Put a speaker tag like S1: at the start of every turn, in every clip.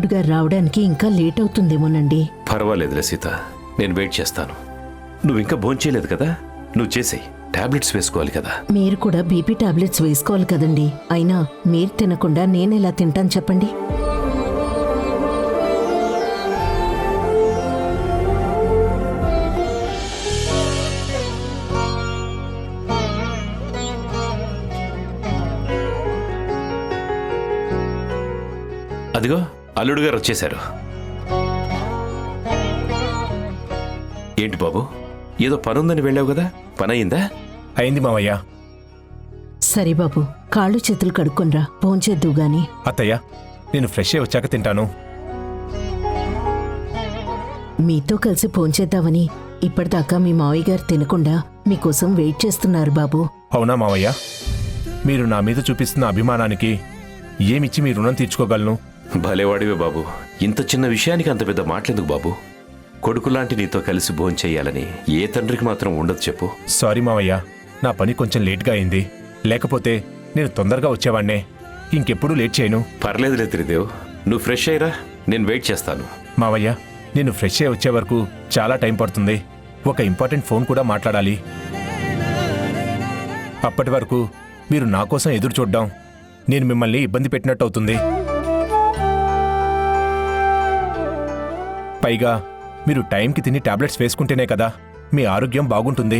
S1: అల్లుడు గారు రావడానికి ఇంకా లేట్ అవుతుందేమోనండి.
S2: పర్వాలేదులే సీత, నేను వెయిట్ చేస్తాను. నువ్వు ఇంకా భోంచేయలేదు కదా, నువ్వు చేసేయి. టాబ్లెట్స్ వేసుకోవాలి కదా.
S1: మీరు కూడా బీపీ టాబ్లెట్స్ వేసుకోవాలి కదండి. అయినా మీరు తినకుండా నేనెలా తింటాను చెప్పండి.
S2: అదిగో అల్లుడు గారు వచ్చేశారు. ఏంటి బాబు, ఏదో పనుందని వెళ్ళావు కదా, పని అయిందా?
S3: అయింది మావయ్య.
S1: సరే బాబు, కాళ్ళు చేతులు కడుక్కొనిరా, భోంచేద్దు గాని.
S3: అత్తయ్య, నేను ఫ్రెష్ అయ్యి వచ్చాక తింటాను.
S1: మీతో కలిసి భోంచేద్దామని ఇప్పటిదాకా మీ మావయ్య గారు తినకుండా మీకోసం వెయిట్ చేస్తున్నారు బాబు.
S3: అవునా మావయ్య? మీరు నా మీద చూపిస్తున్న అభిమానానికి ఏమిచ్చి మీ రుణం తీర్చుకోగలను?
S2: భలేవాడివే బాబు, ఇంత చిన్న విషయానికి అంత పెద్ద మాటలెందుకు బాబు? కొడుకులాంటి నీతో కలిసి భోంచెయ్యాలని ఏ తండ్రికి మాత్రం ఉండదు చెప్పు.
S3: సారీ మావయ్య, నా పని కొంచెం లేట్గా అయింది. లేకపోతే నేను తొందరగా వచ్చేవాణ్ణే. ఇంకెప్పుడు లేట్ చేయను.
S2: పర్లేదులే త్రిదేవ్, నువ్వు ఫ్రెష్ అయ్యిరా, నేను వెయిట్ చేస్తాను.
S3: మావయ్య, నేను ఫ్రెష్ అయ్యి వచ్చే వరకు చాలా టైం పడుతుంది. ఒక ఇంపార్టెంట్ ఫోన్ కూడా మాట్లాడాలి. అప్పటి వరకు మీరు నా కోసం ఎదురు చూడ్డాం నేను మిమ్మల్ని ఇబ్బంది పెట్టినట్టు అవుతుంది. పైగా మీరు టైంకి తిని టాబ్లెట్స్ వేసుకుంటేనే కదా మీ ఆరోగ్యం బాగుంటుంది.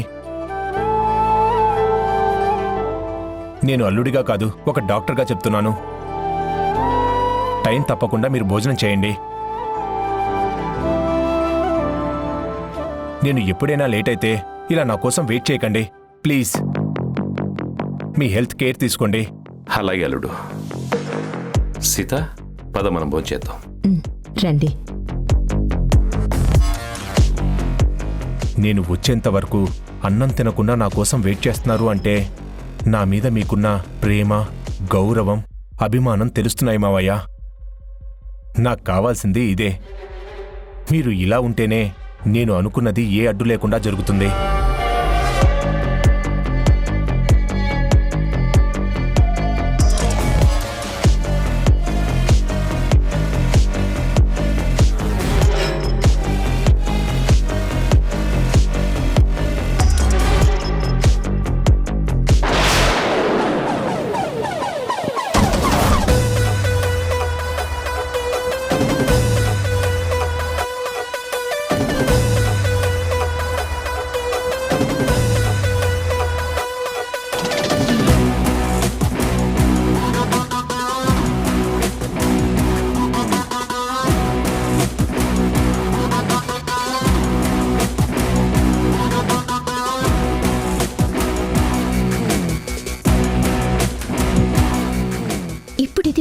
S3: నేను అల్లుడిగా కాదు, ఒక డాక్టర్గా చెప్తున్నాను. టైం తప్పకుండా మీరు భోజనం చేయండి. నేను ఎప్పుడైనా లేట్ అయితే ఇలా నా కోసం వెయిట్ చేయకండి ప్లీజ్. మీ హెల్త్ కేర్ తీసుకోండి.
S2: అలాగే అల్లుడు. సీత, పద మనం భోంచేద్దాం.
S1: రండి.
S3: నేను వచ్చేంత వరకు అన్నం తినకుండా నా కోసం వెయిట్ చేస్తున్నారు అంటే నా మీద మీకున్న ప్రేమ, గౌరవం, అభిమానం తెలుస్తున్నాయి మావయ్య. నాకు కావాల్సింది ఇదే. మీరు ఇలా ఉంటేనే నేను అనుకున్నది ఏ అడ్డు లేకుండా జరుగుతుంది.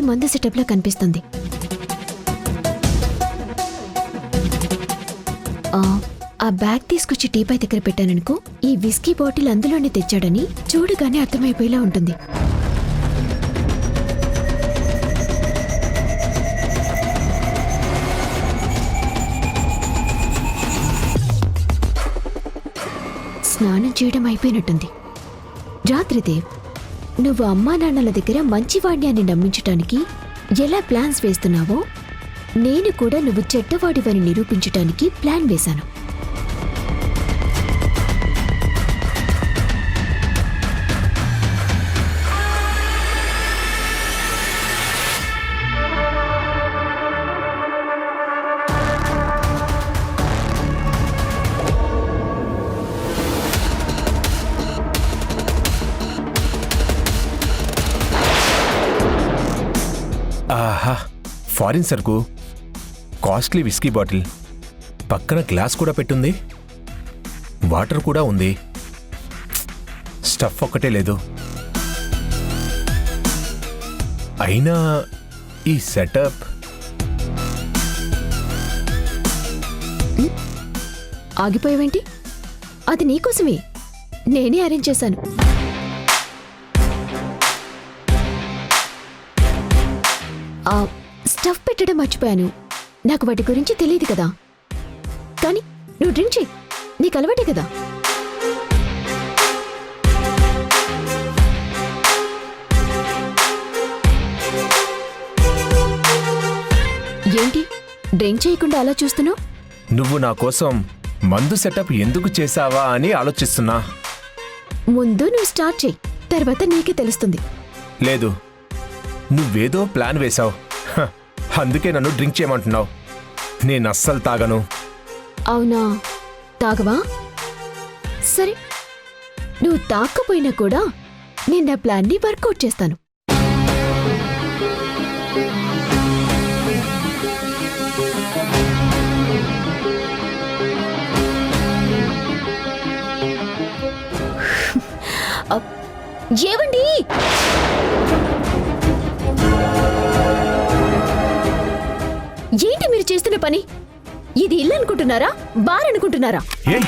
S4: మందు సెటప్ లా కనిపిస్తుంది. ఆ బ్యాగ్ తీసుకొచ్చి టీపై దగ్గర పెట్టాననుకో, ఈ విస్కీ బాటిల్ అందులోనే తెచ్చాడని చూడగానే అర్థమైపోయేలా ఉంటుంది. స్నానం చేయడం అయిపోయినట్టుంది. రాత్రిదేవ్, నువ్వు అమ్మా నాన్నల దగ్గర మంచివాణ్ణి అని నమ్మించటానికి ఎలా ప్లాన్స్ వేస్తున్నావో, నేను కూడా నువ్వు చెడ్డవాడివని నిరూపించటానికి ప్లాన్ వేశాను.
S3: ఆహా, ఫారిన్ సరుకు, కాస్ట్లీ విస్కీ బాటిల్, పక్కన గ్లాస్ కూడా పెట్టుంది, వాటర్ కూడా ఉంది. స్టఫ్ ఒక్కటే లేదు. అయినా ఈ సెటప్
S4: ఆగిపోయావేంటి? అది నీకోసమే, నేనే అరేంజ్ చేశాను. స్టఫ్ పెట్టడం మర్చిపోయాను. నాకు వాటి గురించి తెలియదు కదా. కానీ నువ్వు డ్రింక్ చేయి, నీకు అలవాటే కదా. ఏంటి డ్రింక్ చేయకుండా అలా చూస్తున్నావు?
S3: నువ్వు నా కోసం మందు సెటప్ ఎందుకు చేశావా అని ఆలోచిస్తున్నా.
S4: ముందు నువ్వు స్టార్ట్ చేయి, తర్వాత నీకే తెలుస్తుంది.
S3: లేదు, నువ్వేదో ప్లాన్ వేశావు, అందుకే నన్ను డ్రింక్ చేయమంటున్నావు. నేను అస్సలు తాగను.
S4: అవునా, తాగవా? సరే, నువ్వు తాక్కపోయినా కూడా నేను నా ప్లాన్ని వర్కౌట్ చేస్తాను. ఏవండి, ఏంటి మీరు చేస్తున్న పని? ఇది ఇల్లు అనుకుంటున్నారా, బార్ అనుకుంటున్నారా?
S3: ఏయ్,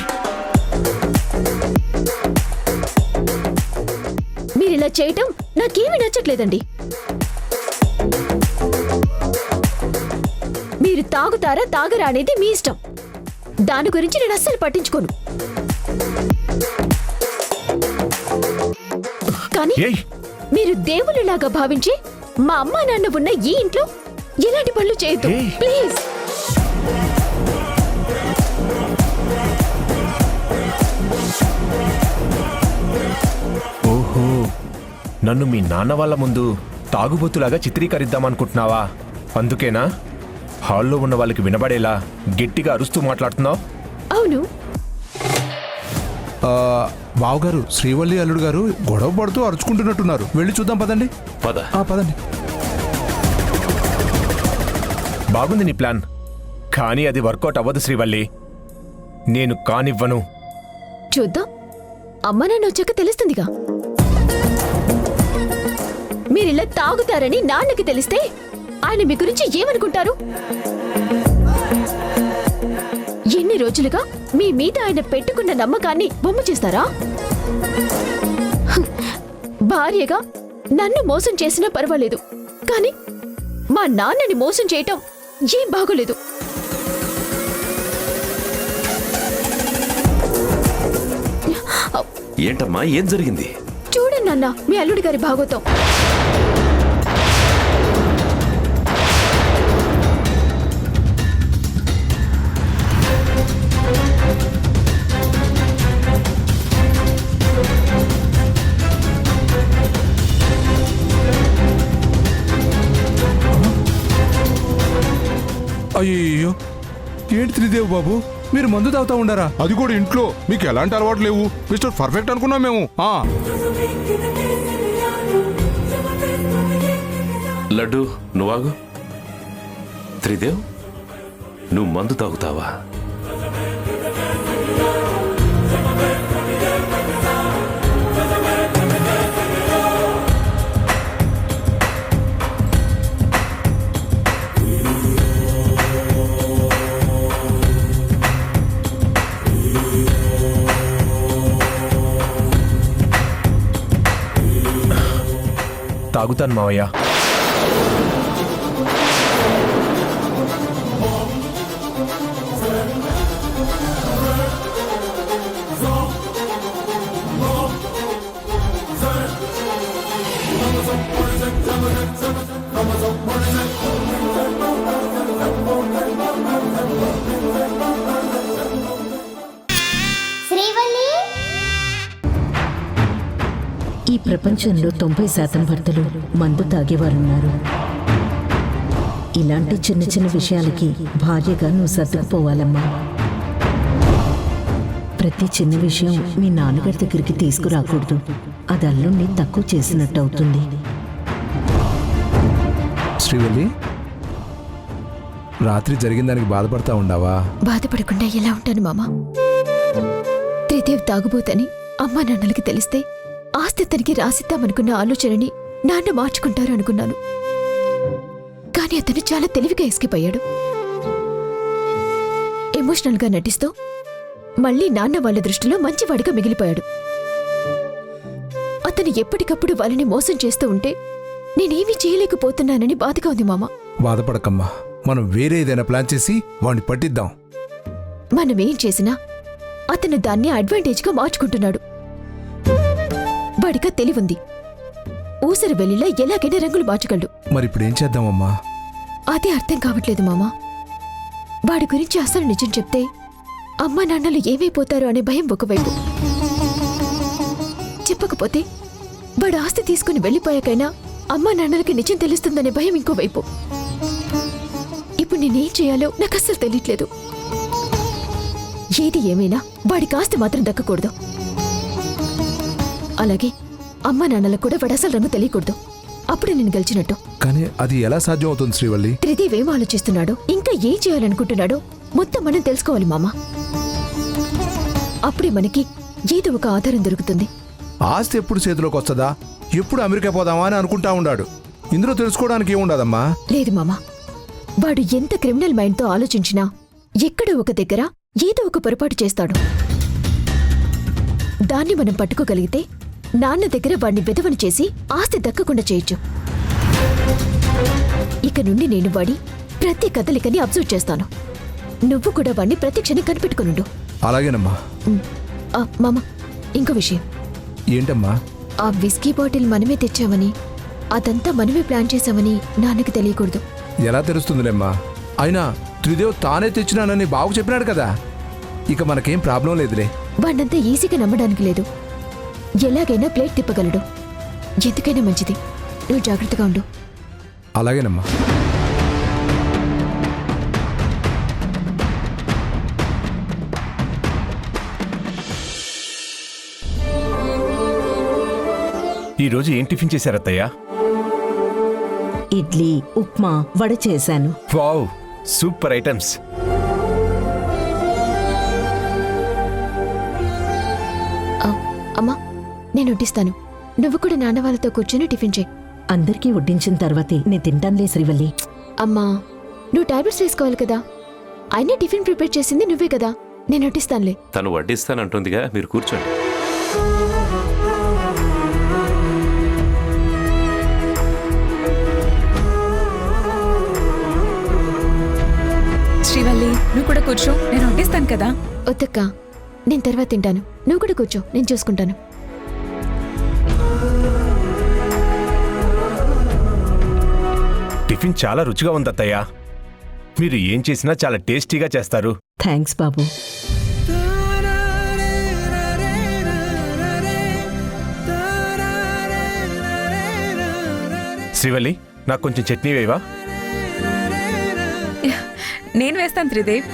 S4: మీరిలా చేయటం నాకేమీ నచ్చట్లేదండి. మీరు తాగుతారా తాగరా అనేది మీ ఇష్టం. దాని గురించి నేను అస్సలు పట్టించుకోను. కానీ
S3: ఏయ్,
S4: మీరు దేవుళ్ళలాగా భావించి మా అమ్మా నాన్న ఉన్న ఈ ఇంట్లో ఎలాంటి పనులు చేయొద్దు
S3: ఏయ్.
S4: ప్లీజ్.
S3: ఓహో, నన్ను మీ నాన్న వాళ్ళ ముందు తాగుబోతులాగా చిత్రీకరిద్దామనుకుంటున్నావా? అందుకేనా హాల్లో ఉన్న వాళ్ళకి వినబడేలా గట్టిగా అరుస్తూ మాట్లాడుతున్నావు?
S4: అవును,
S5: బావగారు, శ్రీవల్లి అల్లుడు గారు గొడవ పడుతూ అరుచుకుంటున్నట్టున్నారు. వెళ్ళి చూద్దాం పదండి.
S2: పద.
S5: పదండి.
S3: బాగుంది నీ ప్లాన్, కానీ అది వర్కౌట్ అవ్వదు శ్రీవల్లి. నేను కానివ్వను.
S4: చూద్దాం, అమ్మ నాన్న వచ్చాక తెలుస్తుందిగా. మీరిలా తాగుతారని నాన్నకి తెలిస్తే ఆయన మీ గురించి ఏమనుకుంటారు? ఎన్ని రోజులుగా మీ మీద ఆయన పెట్టుకున్న నమ్మకాన్ని బొమ్మ చేస్తారా? భార్యగా నన్ను మోసం చేసినా పర్వాలేదు, కానీ మా నాన్నని మోసం చేయటం ఏం బాగోలేదు.
S2: ఏంటమ్మా, ఏం జరిగింది?
S4: చూడండి నాన్న, మీ అల్లుడి గారి భాగోతం.
S5: అయ్యో, ఏంటి త్రిదేవ్ బాబు, మీరు మందు తాగుతా ఉండారా? అది కూడా ఇంట్లో. మీకు ఎలాంటి అలవాటు లేవు. మిస్టర్ పర్ఫెక్ట్ అనుకున్నాం మేము.
S2: లడ్డు, నువ్వాగు. త్రిదేవ్, నువ్వు మందు తాగుతావా?
S3: తాగుతాను మావయ్య.
S1: ఈ ప్రపంచంలో 90% భర్తలు మందు తాగేవారున్నారు. ఇలాంటి చిన్న చిన్న విషయాలకి భార్యగా నువ్వు సర్దుకుపోవాలమ్మా. ప్రతి చిన్న విషయం మీ నాన్నగారి దగ్గరికి తీసుకురాకూడదు. అది అల్లుణ్ణి తక్కువ చేసినట్టు అవుతుంది.
S5: శ్రీవల్లి, రాత్రి జరిగిన దానికి బాధపడతా ఉండావా?
S4: బాధపడకుండా ఎలా ఉంటాను మామా? త్రిదేవ్ తాగుబోతని అమ్మా నాన్నలకి తెలిస్తే ఆస్తి తనకి రాసిద్దామనుకున్న ఆలోచనని నాన్న మార్చుకుంటారు అనుకున్నాను. కానీ అతను చాలా తెలివిగా ఎస్కేప్ అయ్యాడు. ఎమోషనల్గా నటిస్తూ మళ్ళీ నాన్న వాళ్ళ దృష్టిలో మంచివాడిగా మిగిలిపోయాడు. అతను ఎప్పటికప్పుడు వాళ్ళని మోసం చేస్తూ ఉంటే నేనేమీ చేయలేకపోతున్నానని బాధగా ఉంది మామ.
S5: బాధపడకమ్మా, మనం వేరే ఏదైనా ప్లాన్ చేసి వాడిని పట్టిద్దాం.
S4: మనమేం చేసినా అతను దాన్ని అడ్వాంటేజ్గా మార్చుకుంటున్నాడు. వాడిగా తెలివుంది. ఊసరి వెల్లిలా ఎలాగైనా రంగులు మార్చగలడు.
S5: మరి ఇప్పుడు ఏం చేద్దామమ్మా?
S4: అదే అర్థం కావట్లేదు మామ. వాడి గురించి అసలు నిజం చెప్తే అమ్మా నాన్నలు ఏమైపోతారో అనే భయం ఒకవైపు, చెప్పకపోతే వాడు ఆస్తి తీసుకుని వెళ్ళిపోయాకైనా అమ్మా నాన్నలకి నిజం తెలుస్తుందనే భయం ఇంకోవైపు. ఇప్పుడు నేనేం చేయాలో నాకు అస్సలు తెలియట్లేదు. ఏది ఏమైనా వాడికి ఆస్తి మాత్రం దక్కకూడదు. అలాగే అమ్మా నాన్నలకు కూడా వాడు అసలు రంగు తెలియకూడదు. అప్పుడే నేను గెలిచినట్టు.
S5: కానీ అది ఎలా సాధ్యం అవుతుంది శ్రీవల్లి?
S4: త్రిదేవ్ ఏం ఆలోచిస్తున్నాడో, ఇంకా ఏం చేయాలనుకుంటున్నాడో మొత్తం మనం తెలుసుకోవాలి మామ. అప్పుడే మనకి ఏదో ఒక ఆధారం దొరుకుతుంది.
S5: ఆస్తి ఎప్పుడు చేతిలోకి వస్తుందా, ఎప్పుడు అమెరికా పోదామా అని అనుకుంటా ఉన్నాడు. ఇందులో తెలుసుకోవడానికి ఏముండదమ్మా.
S4: లేదు మామ, వాడు ఎంత క్రిమినల్ మైండ్తో ఆలోచించినా ఎక్కడో ఒక దగ్గర ఏదో ఒక పొరపాటు చేస్తాడు. దాన్ని మనం పట్టుకోగలిగితే నాన్న దగ్గర వాడిని విధవని చేసి ఆస్తి దక్కకుండా చేయొచ్చు. ఇక నుండి నేను వాడి ప్రతి కదలికని అబ్జర్వ్ చేస్తాను. నువ్వు కూడా వాడిని ప్రతి క్షణం కనిపెట్టుకునుండు.
S5: అలాగేనమ్మా.
S4: మామ, ఇంకో విషయం.
S5: ఏంటమ్మా?
S4: ఆ విస్కీ బాటిల్ మనమే తెచ్చామని, అదంతా మనమే ప్లాన్ చేశామని నాన్నకి తెలియకూడదు.
S5: ఎలా తెలుస్తుందిలేమ్మా? అయినా త్రిదేవ్ తానే తెచ్చినానని బాబు చెప్పినాడు కదా, ఇక మనకేం ప్రాబ్లం లేదులే.
S4: వాడినంతా ఈజీగా నమ్మడానికి లేదు. ఎలాగైనా ప్లేట్ తిప్పగలడు. ఎందుకైనా మంచిది. నువ్వు జాగ్రత్తగా ఉండు.
S5: అలాగేనమ్మా.
S3: ఈరోజు ఏం టిఫిన్ చేశారత్తయ్యా?
S1: ఇడ్లీ, ఉప్మా, వడ చేశాను.
S3: Wow, super items.
S4: అమ్మా, నేను వడ్డిస్తాను. నువ్వు కూడా నాన్న వాళ్ళతో కూర్చొని టిఫిన్ చేయి.
S1: అందరికీ వడ్డించిన తర్వాతే నేను తింటానులే శ్రీవల్లి.
S4: అమ్మా, నువ్వు టాబ్లెట్స్ వేసుకోవాలి కదా. అయినా టిఫిన్ ప్రిపేర్ చేసింది నువ్వే కదా. నేను వడ్డిస్తానులే.
S2: తను వడ్డిస్తానంటుందిగా, మీరు కూర్చోండి.
S6: శ్రీవల్లి, నువ్వు కూడా కూర్చో, నేను వడ్డిస్తాను కదా.
S4: వద్దక్క, నేను తర్వాత తింటాను. నువ్వు కూడా కూర్చో, నేను చూసుకుంటాను.
S3: టిఫిన్ చాలా రుచిగా ఉంది అత్తయ్యా. మీరు ఏం చేసినా చాలా టేస్టీగా చేస్తారు.
S1: థ్యాంక్స్ బాబు.
S3: శ్రీవల్లి, నాకు కొంచెం చట్నీ వేయవా?
S6: నేను వేస్తాను త్రిదేవ్.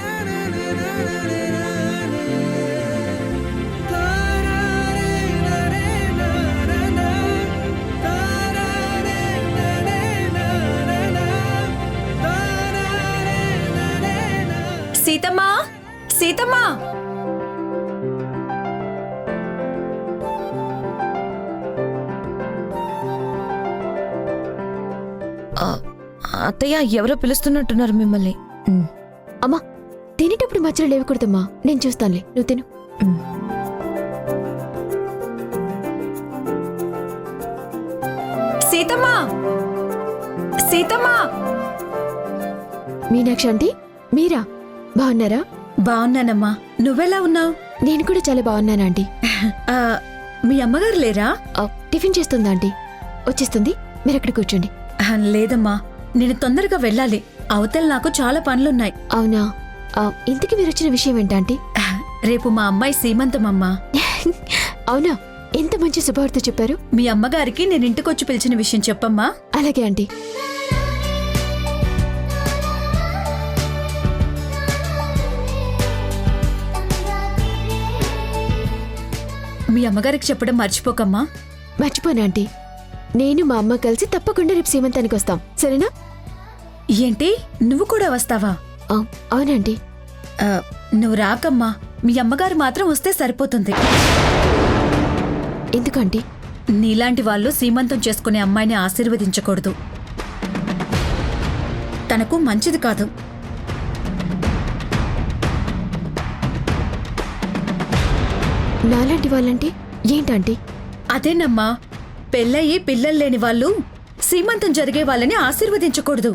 S6: సీతమ్మా, సీతమ్మా.
S7: అత్తయ్య, ఎవరో పిలుస్తున్నట్టున్నారు మిమ్మల్ని.
S4: అమ్మా, తినేటప్పుడు మధ్యలో లేవకూడదమ్మా. నేను చూస్తానులే, నువ్వు తిను.
S6: సీతమ్మా, సీతమ్మా.
S4: మీనాక్షి ఆంటీ, మీరా? బాగున్నారా?
S7: బాగున్నానమ్మా, నువ్వెలా ఉన్నావు?
S4: నేను కూడా చాలా బాగున్నాను ఆంటీ.
S7: మీ అమ్మగారు లేరా?
S4: టిఫిన్ చేస్తుందా ఆంటీ? వచ్చేస్తుంది, మీరు అక్కడ కూర్చోండి.
S7: లేదమ్మా, నేను తొందరగా వెళ్ళాలి. అవతల నాకు చాలా పనులున్నాయి.
S4: అవునా? ఇంతకీ మీరు వచ్చిన విషయం ఏంటంటీ?
S7: రేపు మా అమ్మాయి సీమంతమమ్మా.
S4: అవునా? ఎంత మంచి శుభవార్త చెప్పారు.
S7: మీ అమ్మగారికి నేను ఇంటికొచ్చి పిలిచిన విషయం చెప్పమ్మా.
S4: అలాగే ఆంటీ.
S7: మీ అమ్మగారికి చెప్పడం మర్చిపోకమ్మా.
S4: మర్చిపోను ఆంటీ. నేను మా అమ్మ కలిసి తప్పకుండా రేపు సీమంతానికి వస్తాం, సరేనా?
S7: ఏంటి, నువ్వు కూడా వస్తావా?
S4: అవునండి.
S7: నువ్వు రాకమ్మా, మీ అమ్మగారు మాత్రం వస్తే సరిపోతుంది.
S4: ఎందుకంటే
S7: నీలాంటి వాళ్ళు సీమంతం చేసుకునే అమ్మాయిని ఆశీర్వదించకూడదు. తనకు మంచిది కాదు.
S4: నాలాంటి వాళ్ళంటే ఏంటంటే?
S7: అదేనమ్మా, పెళ్ళయి పిల్లలు లేని వాళ్ళు సీమంతం జరిగే వాళ్ళని ఆశీర్వదించకూడదు.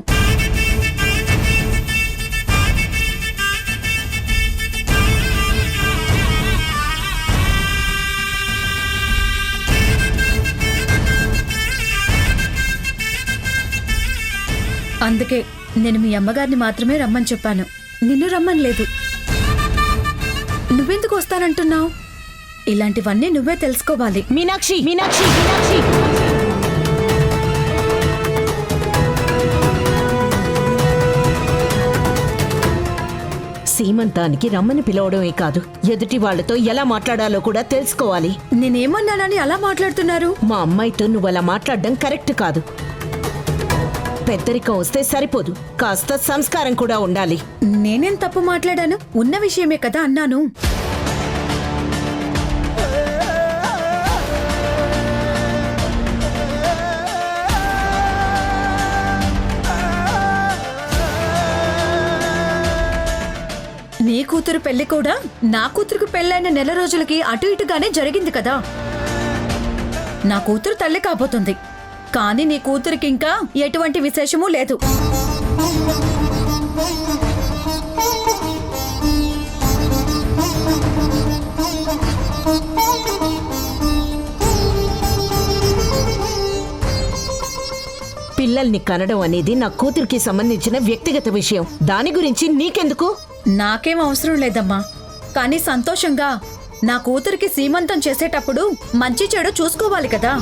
S7: అందుకే నేను మీ అమ్మగారిని మాత్రమే రమ్మని చెప్పాను, నిన్ను రమ్మని లేదు. నువ్వెందుకు వస్తానంటున్నావు? ఇలాంటివన్నీ నువ్వే తెలుసుకోవాలి.
S1: మీనాక్షి మీనాక్షి మీనాక్షి సీమంతానికి రమ్మని పిలవడమే కాదు, ఎదుటి వాళ్లతో ఎలా మాట్లాడాలో కూడా తెలుసుకోవాలి.
S7: నేనేమన్నానని అలా మాట్లాడుతున్నారు?
S1: మా అమ్మాయితో నువ్వు అలా మాట్లాడడం కరెక్ట్ కాదు. పెద్దరికం వస్తే సరిపోదు, కాస్త సంస్కారం కూడా ఉండాలి.
S7: నేనేం తప్పు మాట్లాడాను? ఉన్న విషయమే కదా అన్నాను. నీ కూతురు పెళ్లి కూడా నా కూతురుకు పెళ్ళైన నెల రోజులకి అటు ఇటుగానే జరిగింది కదా. నా కూతురు తల్లి కాబోతుంది, కానీ నీ కూతురికి ఇంకా ఎటువంటి విశేషమూ లేదు.
S1: పిల్లల్ని కనడం అనేది నా కూతురికి సంబంధించిన వ్యక్తిగత విషయం. దాని గురించి నీకెందుకు?
S7: నాకేం అవసరం లేదమ్మా, కానీ సంతోషంగా నా కూతురికి సీమంతం చేసేటప్పుడు మంచి చెడు చూసుకోవాలి కదా.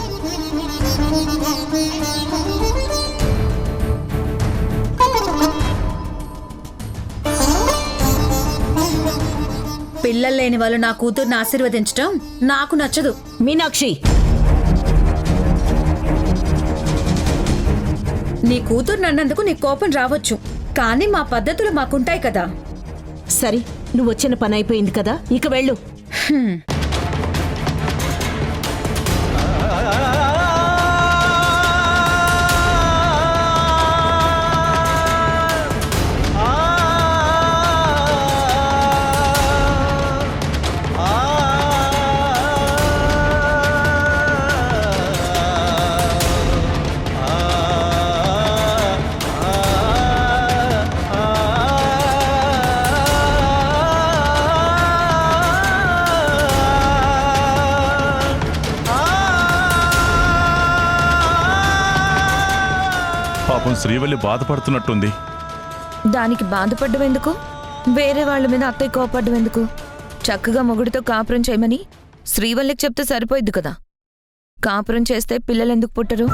S7: పిల్లలు లేని వాళ్ళు నా కూతుర్ని ఆశీర్వదించడం నాకు నచ్చదు.
S1: మీనాక్షి,
S7: నీ కూతురు నన్నందుకు నీ కోపం రావచ్చు, కానీ మా పద్ధతులు మాకుంటాయి కదా.
S1: సరే, నువ్వు వచ్చిన పని అయిపోయింది కదా, ఇక వెళ్ళు.
S8: పాపం శ్రీవల్లి బాధపడుతున్నట్టుంది.
S6: దానికి బాధపడ్డం ఎందుకు? వేరే వాళ్ళ మీద అత్తయ్య కోపడ్డం ఎందుకు? చక్కగా మొగుడితో కాపురం చేయమని శ్రీవల్లికి చెప్తే సరిపోయిద్ది కదా. కాపురం చేస్తే పిల్లలు ఎందుకు పుట్టరు?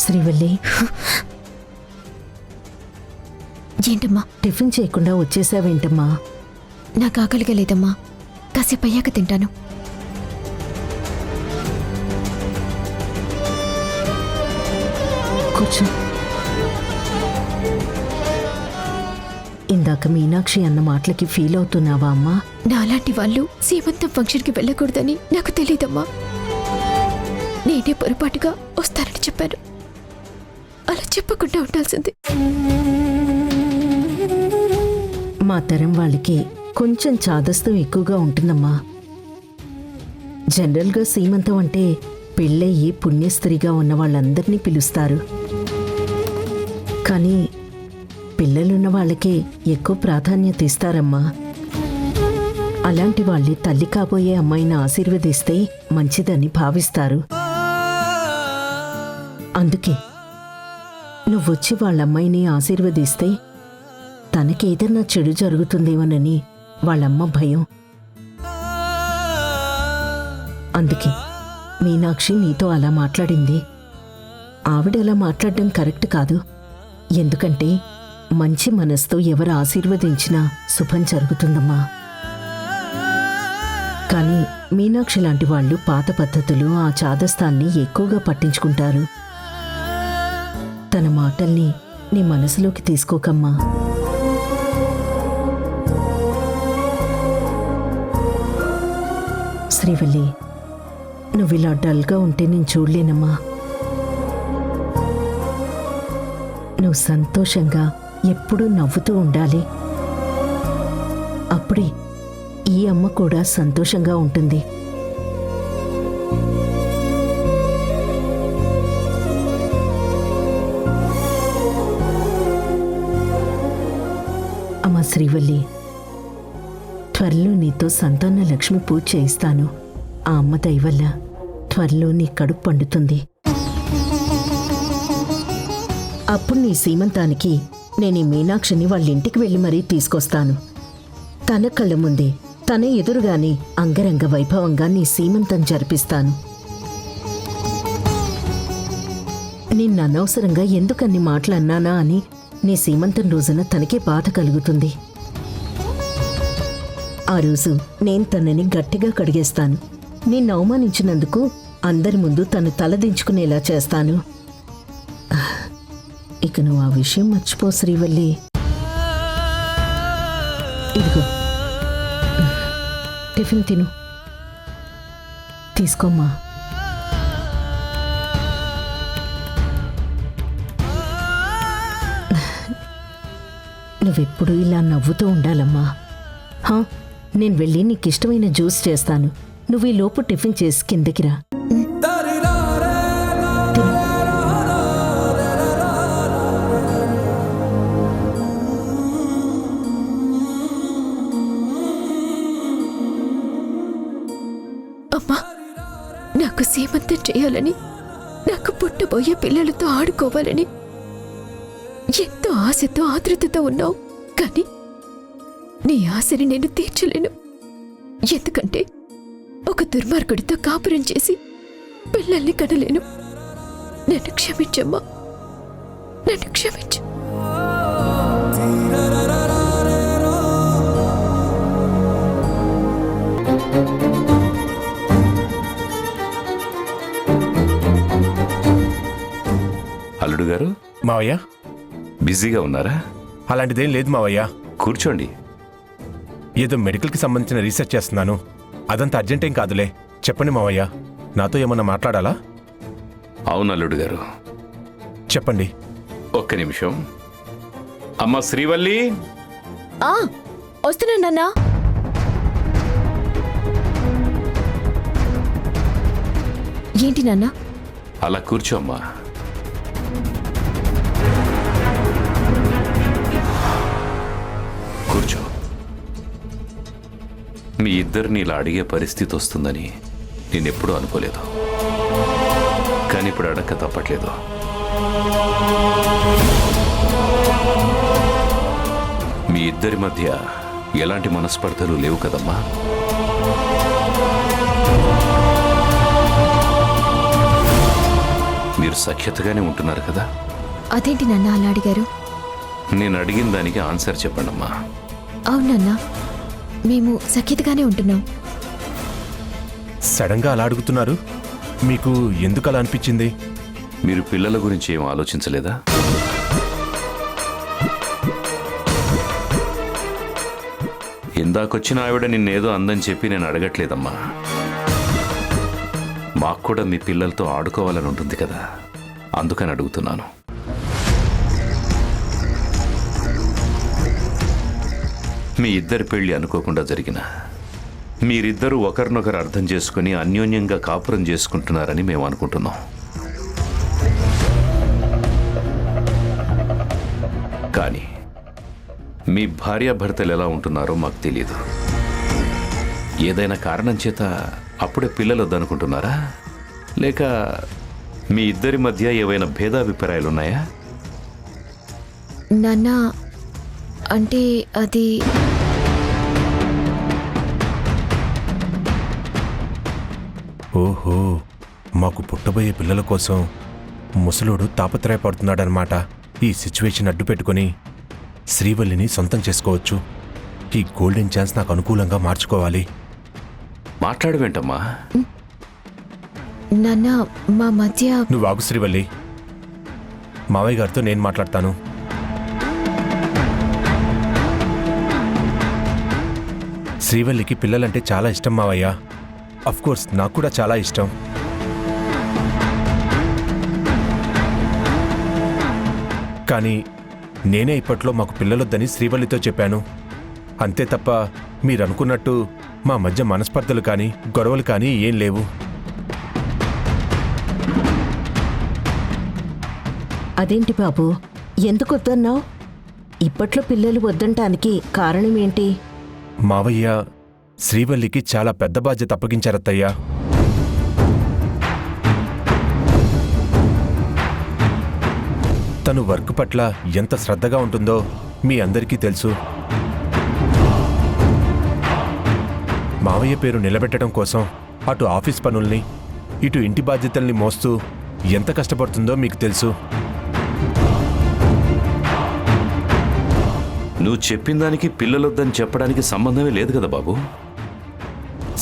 S1: శ్రీవల్లి,
S4: ఏంటమ్మా
S1: టిఫిన్ చేయకుండా వచ్చేసావేంటమ్మా?
S4: నాకు ఆకలిగా లేదమ్మా, కాసేపు అయ్యాక తింటాను.
S1: కూర్చో. ఇందాక మీనాక్షి అన్న మాటలకి ఫీల్ అవుతున్నావా అమ్మా?
S4: నాలాంటి వాళ్ళు సీమంతం ఫంక్షన్కి వెళ్ళకూడదని నాకు తెలీదమ్మా. నేనే పొరపాటుగా వస్తానని చెప్పాను. అలా చెప్పకుండా ఉండాల్సింది.
S1: మా తరం వాళ్ళకి కొంచెం చాదస్తం ఎక్కువగా ఉంటుందమ్మా. జనరల్గా సీమంతం అంటే పెళ్ళయ్యి పుణ్యస్త్రీగా ఉన్న వాళ్ళందరినీ పిలుస్తారు. కానీ పిల్లలున్న వాళ్ళకే ఎక్కువ ప్రాధాన్యత ఇస్తారమ్మా. అలాంటి వాళ్ళే తల్లి కాబోయే అమ్మాయిని ఆశీర్వదిస్తే మంచిదని భావిస్తారు. అందుకే నువ్వొచ్చి వాళ్ళమ్మాయిని ఆశీర్వదిస్తే తనకేదన్నా చెడు జరుగుతుందేమోనని వాళ్ళమ్మ భయం. అందుకే మీనాక్షి నీతో అలా మాట్లాడింది. ఆవిడలా మాట్లాడడం కరెక్ట్ కాదు. ఎందుకంటే మంచి మనసుతో ఎవరు ఆశీర్వదించినా శుభం జరుగుతుందమ్మా. కానీ మీనాక్షి లాంటి వాళ్ళు పాత పద్ధతులు, ఆ చాదస్తాన్ని ఎక్కువగా పట్టించుకుంటారు. తన మాటల్ని నీ మనసులోకి తీసుకోకమ్మా. శ్రీవల్లి, నువ్వు ఇలా డల్గా ఉంటే నేను చూడలేనమ్మా. నువ్వు సంతోషంగా ఎప్పుడూ నవ్వుతూ ఉండాలి. అప్పుడే ఈ అమ్మ కూడా సంతోషంగా ఉంటుంది. అమ్మా శ్రీవల్లి, త్వరలో నీతో సంతాన లక్ష్మి పూజ చేయిస్తాను. ఆ అమ్మ దయ వల్ల త్వరలో నీ కడుపు పండుతుంది. అప్పుడు నీ సీమంతానికి నేను ఈ మీనాక్షిని వాళ్ళ ఇంటికి వెళ్ళి మరీ తీసుకొస్తాను. తన కళ్ళ ముందే, తన ఎదురుగానే అంగరంగ వైభవంగా నీ సీమంతం జరిపిస్తాను. నిన్ను అనవసరంగా ఎందుకన్ని మాటలన్నానా అని నీ సీమంతం రోజున తనకే బాధ కలుగుతుంది. ఆ రోజు నేను తనని గట్టిగా కడిగేస్తాను. నిన్ను అవమానించినందుకు అందరి ముందు తను తలదించుకునేలా చేస్తాను. ఇక నువ్వు ఆ విషయం మర్చిపో శ్రీవల్లి. ఇదిగో టిఫిన్ తిను. తీసుకోమ్మా. నువ్వెప్పుడు ఇలా నవ్వుతూ ఉండాలమ్మా. నేను వెళ్ళి నీకు ఇష్టమైన జ్యూస్ చేస్తాను. నువ్వు ఈ లోపు టిఫిన్ చేసి కిందకి రా.
S4: అమ్మా, నాకు సీమంతం చేయాలని, నాకు పుట్టబోయే పిల్లలతో ఆడుకోవాలని ఎంతో ఆశతో ఆతృతతో ఉన్నావు. కానీ నీ ఆశని నేను తీర్చలేను. ఎందుకంటే ఒక దుర్మార్గుడితో కాపురం చేసి పిల్లల్ని కనలేను. నన్ను క్షమించమ్మా, నన్ను క్షమించు.
S2: అల్లుడు గారు,
S3: మావయ్య,
S2: బిజీగా ఉన్నారా?
S3: అలాంటిదేం లేదు మావయ్య.
S2: కూర్చోండి.
S3: ఏదో మెడికల్కి సంబంధించిన రీసెర్చ్ చేస్తున్నాను. అదంత అర్జెంటేం కాదులే. చెప్పండి మావయ్య, నాతో ఏమన్నా మాట్లాడాలా?
S2: అవును అల్లుడు గారు,
S3: చెప్పండి.
S2: ఒక్క నిమిషం. అమ్మ శ్రీవల్లి,
S4: వస్తున్నానన్నా. ఏంటి నాన్న?
S2: అలా కూర్చో అమ్మా. కూర్చో. మీ ఇద్దరిని ఇలా అడిగే పరిస్థితి వస్తుందని నేనెప్పుడూ అనుకోలేదు. కానీ ఇప్పుడు అడక్క తప్పట్లేదు. మీ ఇద్దరి మధ్య ఎలాంటి మనస్పర్ధలు లేవు కదమ్మా? మీరు సఖ్యతగానే ఉంటున్నారు కదా?
S4: అదేంటి నాన్న అలా అడిగారు?
S2: నేను అడిగిన దానికి ఆన్సర్ చెప్పండమ్మా.
S4: అవునన్నా, మేము సఖ్యతగానే ఉంటున్నాం.
S3: సడన్గా అలా అడుగుతున్నారు. మీకు ఎందుకు అలా అనిపించింది?
S2: మీరు పిల్లల గురించి ఏం ఆలోచించలేదా? ఇందాకొచ్చిన ఆవిడ నిన్నేదో అందని చెప్పి నేను అడగట్లేదమ్మా. మాకు కూడా మీ పిల్లలతో ఆడుకోవాలని ఉంటుంది కదా, అందుకని అడుగుతున్నాను. మీ ఇద్దరి పెళ్లి అనుకోకుండా జరిగిన, మీరిద్దరూ ఒకరినొకరు అర్థం చేసుకుని అన్యోన్యంగా కాపురం చేసుకుంటున్నారని మేము అనుకుంటున్నాం. కానీ మీ భార్యాభర్తలు ఎలా ఉంటున్నారో మాకు తెలియదు. ఏదైనా కారణం చేత అప్పుడే పిల్లలు వద్దనుకుంటున్నారా? లేక మీ ఇద్దరి మధ్య ఏవైనా భేదాభిప్రాయాలున్నాయా?
S4: నాన్న, అంటే అది
S3: ఓహో, మాకు పుట్టబోయే పిల్లల కోసం ముసలోడు తాపత్రయపడుతున్నాడనమాట. ఈ సిచ్యువేషన్ అడ్డు పెట్టుకుని శ్రీవల్లిని సొంతం చేసుకోవచ్చు. ఈ గోల్డెన్ ఛాన్స్ నాకు అనుకూలంగా మార్చుకోవాలి.
S2: మాట్లాడవేంటమ్మా?
S4: నాన్న, మా మధ్య
S3: నువ్వు ఆగు శ్రీవల్లి. మావయ్య గారితో నేను మాట్లాడతాను. శ్రీవల్లికి పిల్లలంటే చాలా ఇష్టం మావయ్య. అఫ్కోర్స్ నాకు కూడా చాలా ఇష్టం. కానీ నేనే ఇప్పట్లో మాకు పిల్లలొద్దని శ్రీవల్లితో చెప్పాను. అంతే తప్ప మీరనుకున్నట్టు మా మధ్య మనస్పర్ధలు కానీ గొడవలు కానీ ఏం లేవు.
S1: అదేంటి బాబు, ఎందుకు వద్దన్నావు? ఇప్పట్లో పిల్లలు వద్దంటానికి కారణం ఏంటి?
S3: మావయ్య శ్రీవల్లికి చాలా పెద్ద బాధ్యత అప్పగించారత్తయ్యా. తను వర్క్ పట్ల ఎంత శ్రద్ధగా ఉంటుందో మీ అందరికీ తెలుసు. మావయ్య పేరు నిలబెట్టడం కోసం అటు ఆఫీస్ పనుల్ని ఇటు ఇంటి బాధ్యతల్ని మోస్తూ ఎంత కష్టపడుతుందో మీకు తెలుసు.
S2: నువ్వు చెప్పిన దానికి పిల్లలొద్దని చెప్పడానికి సంబంధమే లేదు కదా బాబు.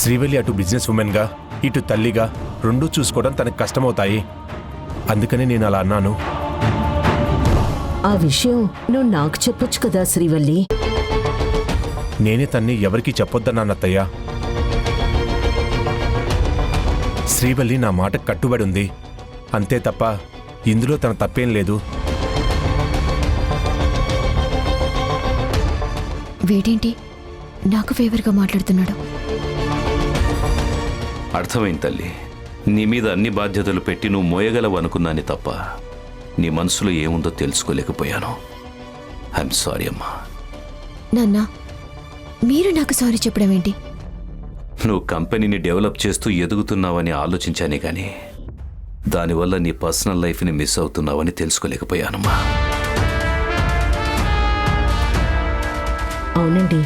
S3: శ్రీవల్లి అటు బిజినెస్ ఉమెన్గా ఇటు తల్లిగా రెండూ చూసుకోవడం తనకు కష్టమవుతాయి. అందుకని నేను అలా అన్నాను.
S1: ఆ విషయం నువ్వు నాకు చెప్పొచ్చు కదా శ్రీవల్లి.
S3: నేనే తన్ని ఎవరికీ చెప్పొద్దన్నానత్తయ్యా. శ్రీవల్లి నా మాట కట్టుబడి ఉంది, అంతే తప్ప ఇందులో తన తప్పేం లేదు.
S4: వీడేంటి నాకు ఫేవర్గా మాట్లాడుతున్నాడు?
S2: అర్థమైంది తల్లి. నీ మీద అన్ని బాధ్యతలు పెట్టి నువ్వు మోయగలవు అనుకున్నాను తప్ప నీ మనసులో ఏముందో తెలుసుకోలేకపోయాను. ఐఎమ్ సారీ అమ్మా.
S4: నాన్న, మీరు నాకు సారీ చెప్పడం ఏంటి?
S2: నువ్వు కంపెనీని డెవలప్ చేస్తూ ఎదుగుతున్నావని ఆలోచించానే కానీ దానివల్ల నీ పర్సనల్ లైఫ్ని మిస్ అవుతున్నావని తెలుసుకోలేకపోయానమ్మా.
S1: అవునండి,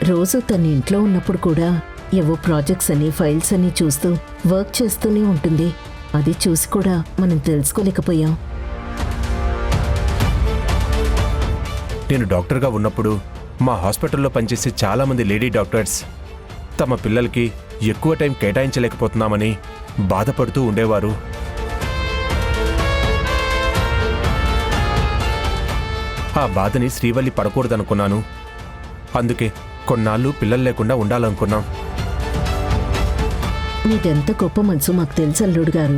S1: రోజు తన ఇంట్లో ఉన్నప్పుడు కూడా ఏవో ప్రాజెక్ట్స్ అని ఫైల్స్ అని చూస్తూ వర్క్ చేస్తూనే ఉంటుంది. అది చూసి కూడా మనం తెలుసుకోలేకపోయాం.
S3: నేను డాక్టర్గా ఉన్నప్పుడు మా హాస్పిటల్లో పనిచేసే చాలామంది లేడీ డాక్టర్స్ తమ పిల్లలకి ఎక్కువ టైం కేటాయించలేకపోతున్నామని బాధపడుతూ ఉండేవారు. ఆ బాధని శ్రీవల్లి పడకూడదనుకున్నాను. అందుకే కొన్నాళ్ళు పిల్లలు లేకుండా ఉండాలనుకున్నాం.
S1: మీదెంత గొప్ప మనసు మాకు తెలుసు అల్లుడు గారు.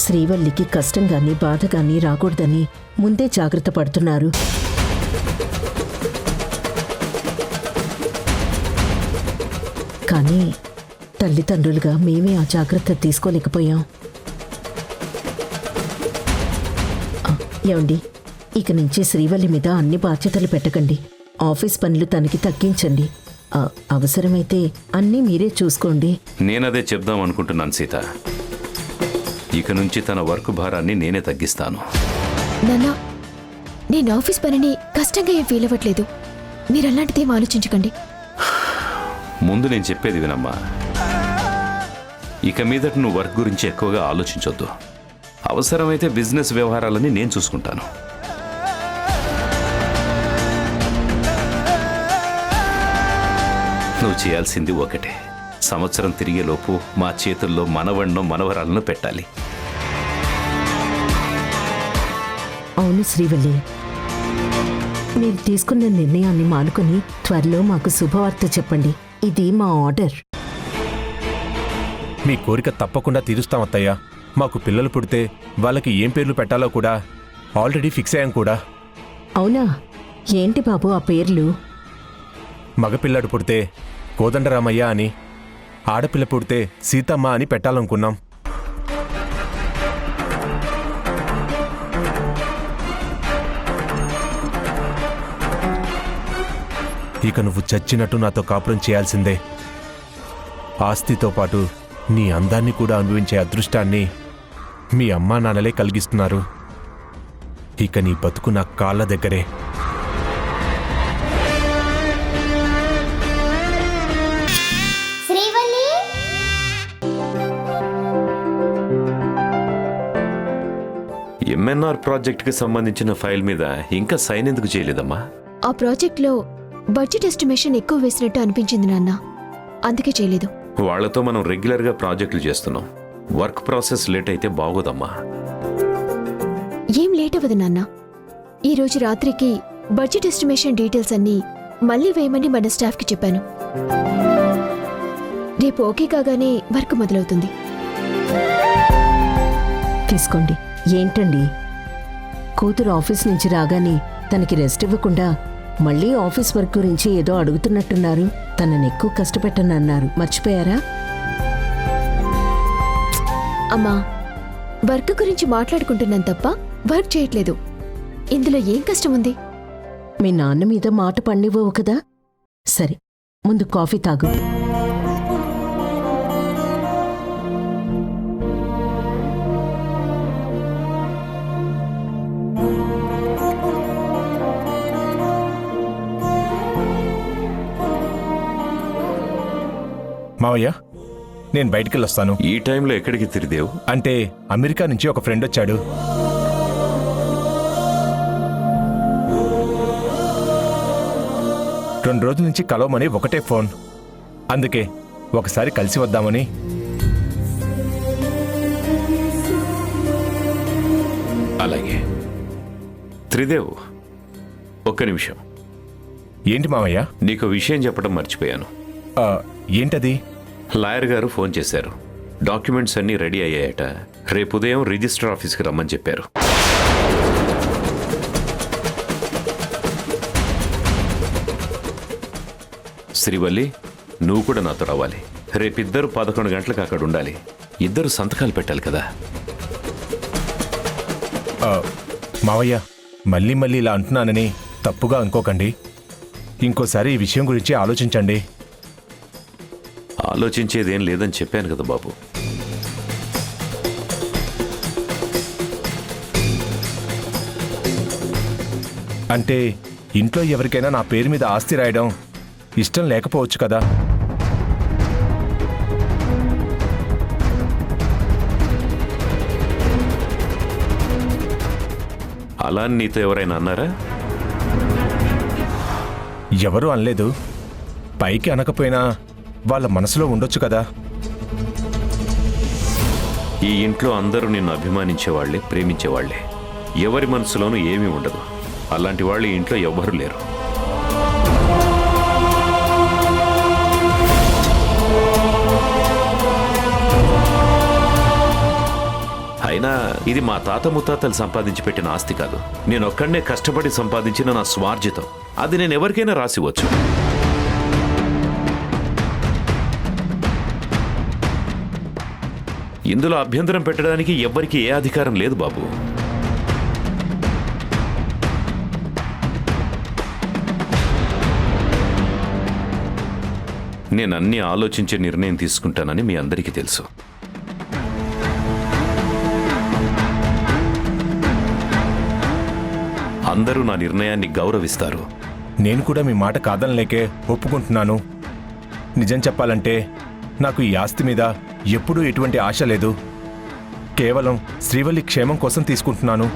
S1: శ్రీవల్లికి కష్టం గాని బాధ గాని రాకూడదని ముందే జాగ్రత్త పడుతున్నారు. కానీ తల్లిదండ్రులుగా మేమే ఆ జాగ్రత్త తీసుకోలేకపోయాం. ఏమండి, ఇక నుంచి శ్రీవల్లి మీద అన్ని బాధ్యతలు పెట్టకండి. ఆఫీస్ పనులు తనకి తగ్గించండి. అవసరమైతే అన్నీ మీరే చూసుకోండి.
S2: నేనదే చెప్దాం అనుకుంటున్నాను సీత. ఇక నుంచి తన వర్క్ భారాన్ని నేనే తగ్గిస్తాను.
S4: నాన్న, నేను ఆఫీస్ పనిని కష్టంగా ఏం ఫీల్ అవ్వట్లేదు. మీరు అలాంటిదేం ఆలోచించకండి.
S2: ముందు నేను చెప్పేది వినమ్మా. ఇక మీదట నువ్వు వర్క్ గురించి ఎక్కువగా ఆలోచించొద్దు. అవసరమైతే బిజినెస్ వ్యవహారాలన్నీ నేను చూసుకుంటాను. నువ్వు చేయాల్సింది ఒకటే, సంవత్సరం తిరిగేలోపు మా చేతుల్లో మనవణ్ణో మనవరాలను పెట్టాలి.
S1: అవును శ్రీవల్లి, మీరు తీసుకున్న నిర్ణయాన్ని మానుకొని త్వరలో మాకు శుభవార్త చెప్పండి. ఇది మా ఆర్డర్.
S3: మీ కోరిక తప్పకుండా తీరుస్తాం అత్తయ్య. మాకు పిల్లలు పుడితే వాళ్ళకి ఏం పేర్లు పెట్టాలో కూడా ఆల్రెడీ ఫిక్స్ అయ్యాం కూడా.
S1: అవునా? ఏంటి బాబు ఆ పేర్లు?
S3: మగపిల్లడు పుడితే కోదండరామయ్య అని, ఆడపిల్ల పుడితే సీతమ్మ అని పెట్టాలనుకున్నాం. ఇక నువ్వు చచ్చినట్టు నాతో కాపురం చేయాల్సిందే. ఆస్తితో పాటు నీ అందాన్ని కూడా అనుభవించే అదృష్టాన్ని మీ అమ్మా నాన్నలే కలిగిస్తున్నారు. ఇక నీ బతుకు నా కాళ్ళ దగ్గరే.
S2: ఎంఎన్ఆర్ ప్రాజెక్ట్కి సంబంధించిన ఫైల్ మీద ఇంకా సైన్ ఎందుకు చేయలేదమ్మా?
S4: ఆ ప్రాజెక్ట్లో బడ్జెట్ ఎస్టిమేషన్ ఎక్కువ వేసినట్టు అనిపించింది నాన్న, అందుకే చేయలేదు.
S2: వాళ్లతో మనం రెగ్యులర్గా ప్రాజెక్టులు చేస్తున్నాం. వర్క్ ప్రాసెస్ లేట్ అయితే బాగోదమ్మా.
S4: ఏం లేట్ అవ్వదు నాన్న. ఈరోజు రాత్రికి బడ్జెట్ ఎస్టిమేషన్ డీటెయిల్స్ అన్నీ మళ్ళీ వేయమని మన స్టాఫ్కి చెప్పాను. రేపు ఓకే కాగానే వర్క్ మొదలవుతుంది.
S1: తీసుకోండి. ఏంటండి కూతురు ఆఫీస్ నుంచి రాగానే తనకి రెస్ట్ ఇవ్వకుండా మళ్ళీ ఆఫీస్ వర్క్ గురించి ఏదో అడుగుతున్నట్టున్నారు. తనని ఎక్కువ కష్టపెట్టనన్నారు. మర్చిపోయారా?
S4: అమ్మా, వర్క్ గురించి మాట్లాడుకుంటున్నాను తప్ప వర్క్ చేయట్లేదు. ఇందులో ఏం కష్టం ఉంది?
S1: మీ నాన్న మీద మాట పన్నివ్వవు కదా? సరే, ముందు కాఫీ తాగు.
S3: మావయ్య, నేను బయటికెళ్ళొస్తాను.
S2: ఈ టైంలో ఎక్కడికి తిరిదేవు?
S3: అంటే అమెరికా నుంచి ఒక ఫ్రెండ్ వచ్చాడు. రెండు రోజుల నుంచి కలవమని ఒకటే ఫోన్. అందుకే ఒకసారి కలిసి వద్దామని.
S2: అలాగే. త్రిదేవ్, ఒక్క నిమిషం.
S3: ఏంటి మావయ్య?
S2: నీకు విషయం చెప్పడం మర్చిపోయాను.
S3: ఏంటది?
S2: లాయర్ గారు ఫోన్ చేశారు. డాక్యుమెంట్స్ అన్నీ రెడీ అయ్యాయట. రేపు ఉదయం రిజిస్టర్ ఆఫీస్కి రమ్మని చెప్పారు. శ్రీవల్లి, నువ్వు కూడా నాతో రావాలి. రేపిద్దరు 11 గంటలకు అక్కడ ఉండాలి. ఇద్దరు సంతకాలు పెట్టాలి కదా.
S3: మావయ్య, మళ్ళీ మళ్ళీ ఇలా అంటున్నానని తప్పుగా అనుకోకండి. ఇంకోసారి ఈ విషయం గురించి ఆలోచించండి.
S2: ఆలోచించేదేం లేదని చెప్పాను కదా బాబు.
S3: అంటే ఇంట్లో ఎవరికైనా నా పేరు మీద ఆస్తి రాయడం ఇష్టం లేకపోవచ్చు కదా.
S2: అలా నీతో ఎవరైనా అన్నారా?
S3: ఎవరూ అనలేదు. పైకి అనకపోయినా వాళ్ళ మనసులో ఉండొచ్చు కదా.
S2: ఈ ఇంట్లో అందరూ నిన్ను అభిమానించేవాళ్లే, ప్రేమించేవాళ్లే. ఎవరి మనసులోనూ ఏమీ ఉండదు. అలాంటి వాళ్ళు ఈ ఇంట్లో ఎవ్వరూ లేరు. అయినా ఇది మా తాత ముత్తాతలు సంపాదించి పెట్టిన ఆస్తి కాదు. నేనొక్కడనే కష్టపడి సంపాదించిన నా స్వార్జితం. అది నేను ఎవరికైనా రాసివచ్చు. ఇందులో అభ్యంతరం పెట్టడానికి ఎవ్వరికీ ఏ అధికారం లేదు బాబు. నేను అన్ని ఆలోచించే నిర్ణయం తీసుకుంటానని మీ అందరికీ తెలుసు. అందరూ నా నిర్ణయాన్ని గౌరవిస్తారు.
S3: నేను కూడా మీ మాట కాదనలేకే ఒప్పుకుంటున్నాను. నిజం చెప్పాలంటే నాకు ఈ ఆస్తి మీద ఎప్పుడూ ఎటువంటి ఆశ లేదు. కేవలం శ్రీవల్లి క్షేమం కోసం తీసుకుంటున్నాను.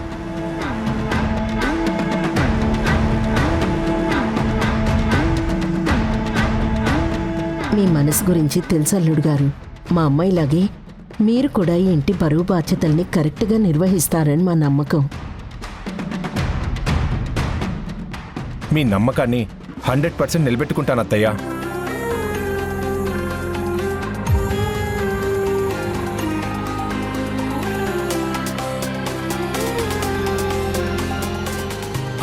S1: మీ మనసు గురించి తెలుసు అల్లుడు గారు. మా అమ్మాయిలాగే మీరు కూడా ఈ ఇంటి బరువు బాధ్యతల్ని కరెక్ట్గా నిర్వహిస్తారని మా నమ్మకం.
S3: మీ నమ్మకాన్ని 100% నిలబెట్టుకుంటాను అత్తయ్య.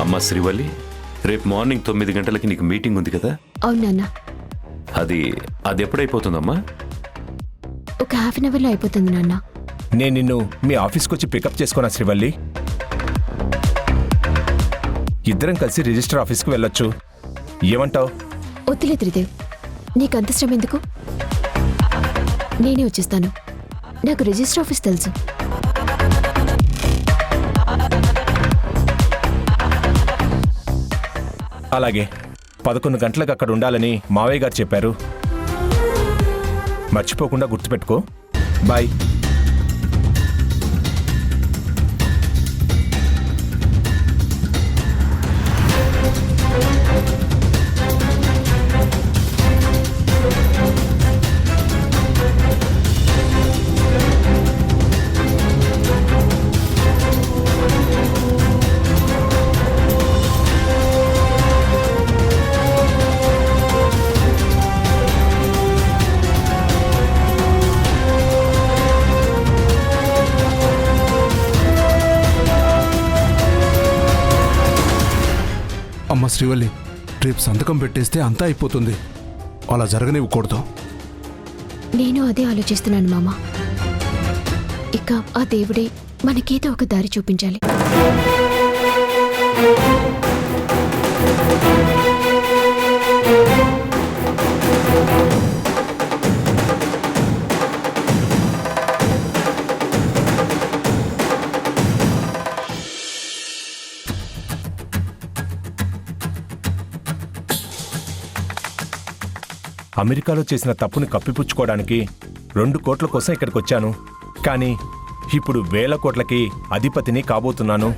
S2: అమ్మా శ్రీవల్లి, రేపు మార్నింగ్ 9 గంటలకి నీకు మీటింగ్ ఉంది కదా?
S4: అవునన్నా.
S2: అది ఎప్పుడైపోతుందమ్మా?
S4: ఒక హాఫ్ అన్ అవర్లో అయిపోతుంది నాన్న.
S3: నేను నిన్ను మీ ఆఫీస్కి వచ్చి పికప్ చేసుకున్నా శ్రీవల్లి. ఇద్దరం కలిసి రిజిస్టర్ ఆఫీస్కి వెళ్ళొచ్చు. ఏమంటావు?
S4: వద్దులే త్రిదేవ్, నీకంత శ్రమ ఎందుకు? నేనే వచ్చేస్తాను. నాకు రిజిస్టర్ ఆఫీస్ తెలుసు.
S3: అలాగే 11 గంటలకు అక్కడ ఉండాలని మావయ్య గారు చెప్పారు. మర్చిపోకుండా గుర్తుపెట్టుకో. బాయ్.
S5: అమ్మ శ్రీవల్లి, రేపు సంతకం పెట్టేస్తే అంతా అయిపోతుంది. అలా జరగనివ్వకూడదు.
S4: నేను అదే ఆలోచిస్తున్నాను మామ. ఇక ఆ దేవుడే మనకేదో ఒక దారి చూపించాలి.
S3: అమెరికాలో చేసిన తప్పుని కప్పిపుచ్చుకోవడానికి 2 కోట్ల కోసం ఇక్కడికి వచ్చాను. కానీ ఇప్పుడు 1000 కోట్లకి అధిపతిని కాబోతున్నాను.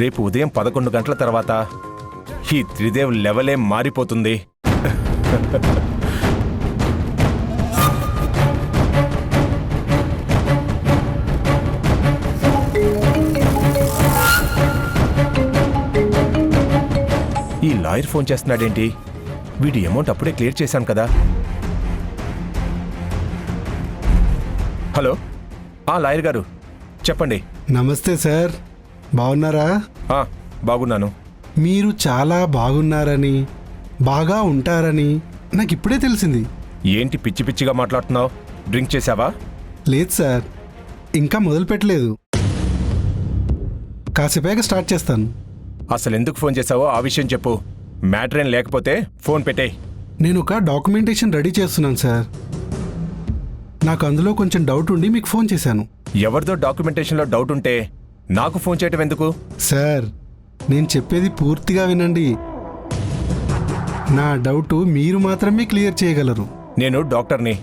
S3: రేపు ఉదయం 11 గంటల తర్వాత ఈ త్రిదేవ్ లెవెలే మారిపోతుంది. ఈ లాయర్ ఫోన్ చేస్తున్నాడేంటి? వీడి అమౌంట్ అప్పుడే క్లియర్ చేశాను కదా. హలో, లాయర్ గారు చెప్పండి.
S9: నమస్తే సార్, బాగున్నారా?
S3: బాగున్నాను.
S9: మీరు చాలా బాగున్నారని, బాగా ఉంటారని నాకు ఇప్పుడే తెలిసింది.
S3: ఏంటి పిచ్చి పిచ్చిగా మాట్లాడుతున్నావు? డ్రింక్ చేశావా?
S9: లేదు సార్, ఇంకా మొదలు పెట్టలేదు. కాసేపాక స్టార్ట్ చేస్తాను.
S3: అసలు ఎందుకు ఫోన్ చేశావో ఆ విషయం చెప్పు. మ్యాటర్ ఏం లేకపోతే ఫోన్ పెట్టేయ్.
S9: నేను ఒక డాక్యుమెంటేషన్ రెడీ చేస్తున్నాను సార్. నాకు అందులో కొంచెం డౌట్ ఉండి మీకు ఫోన్ చేశాను.
S3: ఎవరిదో డాక్యుమెంటేషన్లో డౌట్ ఉంటే నాకు ఫోన్ చేయటం ఎందుకు?
S9: సార్, నేను చెప్పేది పూర్తిగా వినండి. నా డౌట్ మీరు మాత్రమే క్లియర్ చేయగలరు.
S3: నేను డాక్టర్ని.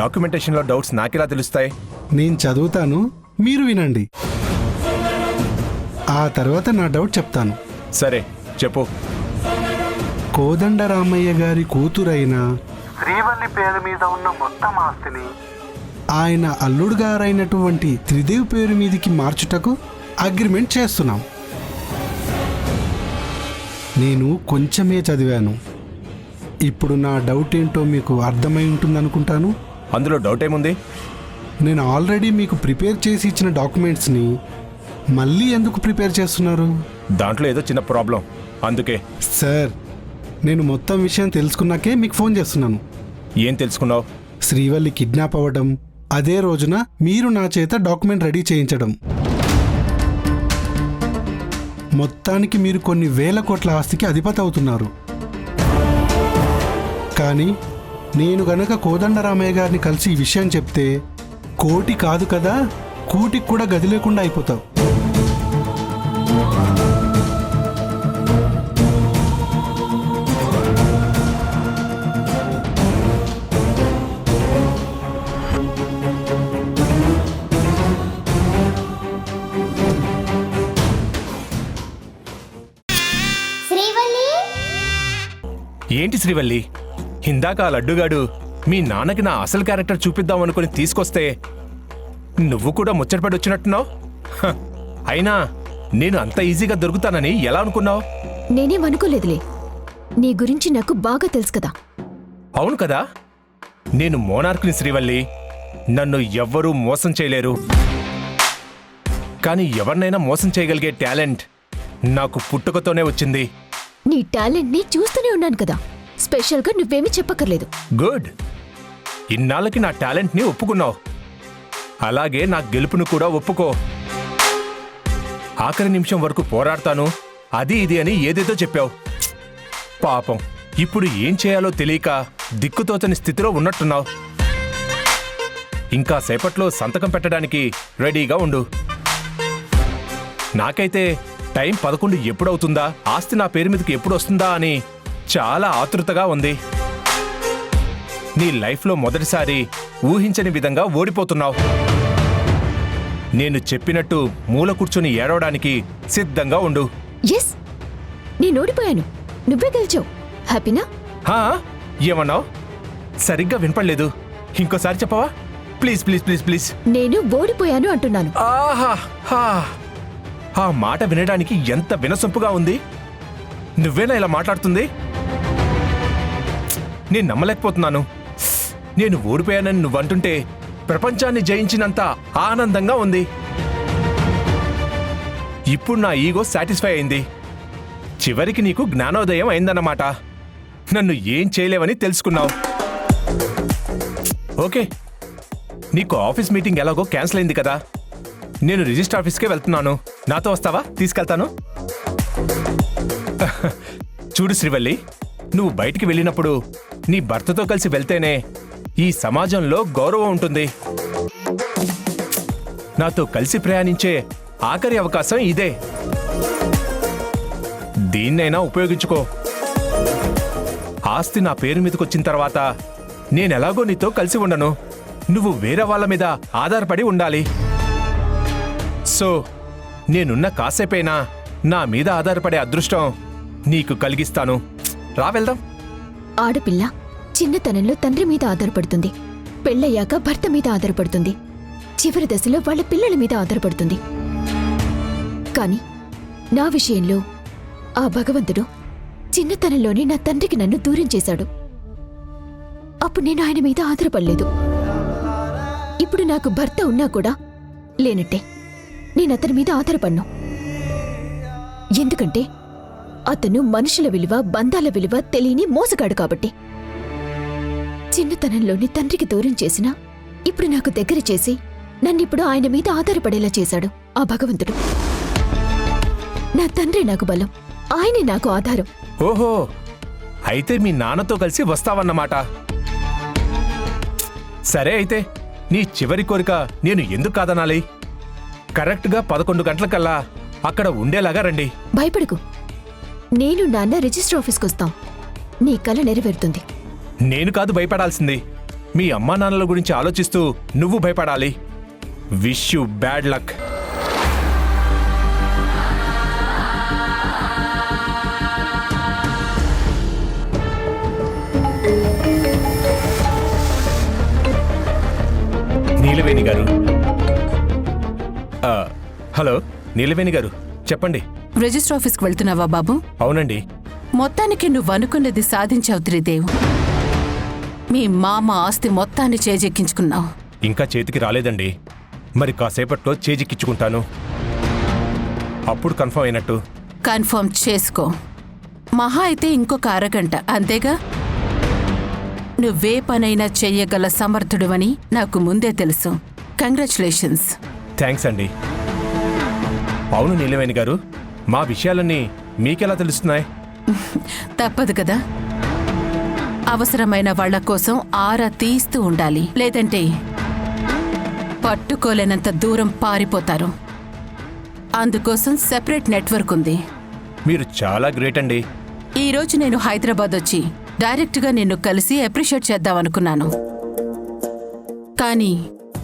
S3: డాక్యుమెంటేషన్లో డౌట్స్ నాకెలా తెలుస్తాయి?
S9: నేను చదువుతాను, మీరు వినండి. ఆ తర్వాత నా డౌట్ చెప్తాను.
S3: సరే చెప్పు.
S9: కోదండరామయ్య గారి కూతురైన శ్రీవల్లి పేరు మీద ఉన్న మొత్తం ఆస్తిని ఆయన అల్లుడు గారైనటువంటి త్రిదేవ్ పేరు మీదకి మార్చుటకు అగ్రిమెంట్ చేస్తున్నాం. నేను కొంచెమే చదివాను. ఇప్పుడు నా డౌట్ ఏంటో మీకు అర్థమై ఉంటుందనుకుంటాను.
S3: అందులో డౌట్ ఏముంది?
S9: నేను ఆల్రెడీ మీకు ప్రిపేర్ చేసి ఇచ్చిన డాక్యుమెంట్స్ని మళ్ళీ ఎందుకు ప్రిపేర్ చేస్తున్నారు?
S3: దాంట్లో ఏదో చిన్న ప్రాబ్లం, అందుకే.
S9: సార్, నేను మొత్తం విషయం తెలుసుకున్నాకే మీకు ఫోన్ చేస్తున్నాను.
S3: ఏం తెలుసుకున్నావు?
S9: శ్రీవల్లి కిడ్నాప్ అవ్వడం, అదే రోజున మీరు నా చేత డాక్యుమెంట్ రెడీ చేయించడం. మొత్తానికి మీరు కొన్ని 1000 కోట్ల ఆస్తికి అధిపతి అవుతున్నారు. కానీ నేను గనక కోదండరామయ్య గారిని కలిసి ఈ విషయం చెప్తే 1 కోటి కాదు కదా, 1 కోటికి కూడా గది లేకుండా అయిపోతావు.
S3: ఏంటి శ్రీవల్లి, ఇందాక ఆ లడ్డుగాడు మీ నాన్నకి నా అసలు క్యారెక్టర్ చూపిద్దాం అనుకుని తీసుకొస్తే నువ్వు కూడా ముచ్చటపడి వచ్చినట్టున్నావు. అయినా నేను అంత ఈజీగా దొరుకుతానని ఎలా అనుకున్నావు?
S4: నేనేమనుకోలేదులే. నీ గురించి నాకు బాగా తెలుసు కదా.
S3: అవును కదా, నేను మోనార్క్ని శ్రీవల్లి. నన్ను ఎవ్వరూ మోసం చేయలేరు. కానీ ఎవరినైనా మోసం చేయగలిగే టాలెంట్ నాకు పుట్టుకతోనే వచ్చింది.
S4: నీ టాలెంట్ని చూస్తూనే ఉన్నాను కదా. స్పెషల్గా నువ్వేమీ చెప్పక్కర్లేదు.
S3: గుడ్. ఇన్నాళ్ళకి నా టాలెంట్ని ఒప్పుకున్నావు. అలాగే నా గెలుపును కూడా ఒప్పుకో. ఆఖరి నిమిషం వరకు పోరాడతాను, అది ఇది అని ఏదేదో చెప్పావు. పాపం, ఇప్పుడు ఏం చేయాలో తెలియక దిక్కుతోచని స్థితిలో ఉన్నట్టున్నావు. ఇంకా సేపట్లో సంతకం పెట్టడానికి రెడీగా ఉండు. నాకైతే టైం 11 ఎప్పుడవుతుందా, ఆస్తి నా పేరు మీదకి ఎప్పుడు వస్తుందా అని చాలా ఆతృతగా ఉంది. నీ లైఫ్లో మొదటిసారి ఊహించని విధంగా ఓడిపోతున్నావు. నేను చెప్పినట్టు మూల కూర్చొని ఏడవడానికి సిద్ధంగా ఉండు.
S4: ఎస్, నేను ఓడిపోయాను, నువ్వే గెలిచావు. హ్యాపీనా?
S3: ఏమన్నావు? సరిగ్గా వినపడలేదు. ఇంకోసారి చెప్పవా? Please please please please.
S4: నేను ఓడిపోయాను అంటున్నాను.
S3: ఆ మాట వినడానికి ఎంత వినసొంపుగా ఉంది. నువ్వేనా ఇలా మాట్లాడుతుంది? నేను నమ్మలేకపోతున్నాను. నేను ఓడిపోయానని నువ్వంటుంటే ప్రపంచాన్ని జయించినంత ఆనందంగా ఉంది. ఇప్పుడు నా ఈగో సాటిస్ఫై అయింది. చివరికి నీకు జ్ఞానోదయం అయిందన్నమాట. నన్ను ఏం చేయలేవని తెలుసుకున్నావు. ఓకే, నీకు ఆఫీస్ మీటింగ్ ఎలాగో క్యాన్సిల్ అయింది కదా, నేను రిజిస్టర్ ఆఫీస్కే వెళ్తున్నాను. నాతో వస్తావా? తీసుకెళ్తాను. చూడు శ్రీవల్లి, నువ్వు బయటికి వెళ్ళినప్పుడు నీ భర్తతో కలిసి వెళ్తేనే ఈ సమాజంలో గౌరవం ఉంటుంది. నాతో కలిసి ప్రయాణించే ఆఖరి అవకాశం ఇదే. దీన్నైనా ఉపయోగించుకో. ఆస్తి నా పేరు మీదకొచ్చిన తర్వాత నేనెలాగో నీతో కలిసి ఉండను. నువ్వు వేరే వాళ్ళ మీద ఆధారపడి ఉండాలి. సో నేనున్న కాసేపైనా నా మీద ఆధారపడే అదృష్టం నీకు కలిగిస్తాను. రా వెళ్దాం.
S4: ఆడపిల్ల చిన్నతనంలో తండ్రి మీద ఆధారపడుతుంది, పెళ్ళయ్యాక భర్త మీద ఆధారపడుతుంది, చివరి దశలో వాళ్ళ పిల్లల మీద ఆధారపడుతుంది. కాని నా విషయంలో ఆ భగవంతుడు చిన్నతనంలోనే నా తండ్రికి నన్ను దూరం చేశాడు. అప్పుడు నేను ఆయన మీద ఆధారపడలేదు. ఇప్పుడు నాకు భర్త ఉన్నా కూడా లేనట్టే నేను అతని మీద ఆధారపడ్ను. ఎందుకంటే అతను మనుషుల విలువ, బంధాల విలువ తెలియని మోసగాడు కాబట్టి. చిన్నతనంలోని తండ్రికి దూరం చేసినా ఇప్పుడు నాకు దగ్గర చేసి నన్నిప్పుడు ఆయన మీద ఆధారపడేలా చేశాడు ఆ భగవంతుడు. నా తండ్రి నాకు బలం, ఆయనే నాకు ఆధారం.
S3: ఓహో, అయితే మీ నాన్నతో కలిసి వస్తావన్నమాట. సరే, అయితే నీ చివరి కోరిక నేను ఎందుకు కాదనాలి? కరెక్ట్గా 11 గంటలకల్లా అక్కడ ఉండేలాగా రండి.
S4: భయపడకు, నేను నాన్న రిజిస్టర్ ఆఫీస్కి వస్తాం. నీ కల నెరవేరుతుంది.
S3: నేను కాదు భయపడాల్సింది, మీ అమ్మా నాన్నల గురించి ఆలోచిస్తూ నువ్వు భయపడాలి. Wish you bad luck. Neelaveni గారు. హలో నీలవేణి గారు, చెప్పండి.
S10: రిజిస్టర్ ఆఫీస్కి వెళ్తున్నావా బాబు?
S3: అవునండి.
S10: మొత్తానికి నువ్వు అనుకున్నది సాధించావు త్రిదేవ్. మీ మామ ఆస్తి మొత్తాన్ని చేజెక్కించుకున్నావు.
S3: ఇంకా చేతికి రాలేదండి, మరి కాసేపట్లో చేజిక్కించుకుంటాను. అప్పుడు కన్ఫర్మ్ అయినట్టు.
S10: కన్ఫర్మ్ చేసుకో. మహా అయితే ఇంకొక అరగంట, అంతేగా? నువ్వే పనైనా చెయ్యగల సమర్థుడువని నాకు ముందే తెలుసు. కంగ్రాచులేషన్స్.
S3: థ్యాంక్స్ అండి. అవును నీలవేణి గారు, మా విషయాలన్నీ మీకెలా తెలుస్తున్నాయి?
S10: తప్పదు కదా, అవసరమైన వాళ్ల కోసం ఆరా తీస్తూ ఉండాలి, లేదంటే పట్టుకోలేనంత దూరం పారిపోతారు. అందుకోసం సెపరేట్ నెట్వర్క్ ఉంది.
S3: మీరు చాలా గ్రేట్ అండి.
S10: ఈరోజు నేను హైదరాబాద్ వచ్చి డైరెక్ట్గా నిన్ను కలిసి అప్రిషియేట్ చేద్దామనుకున్నాను, కానీ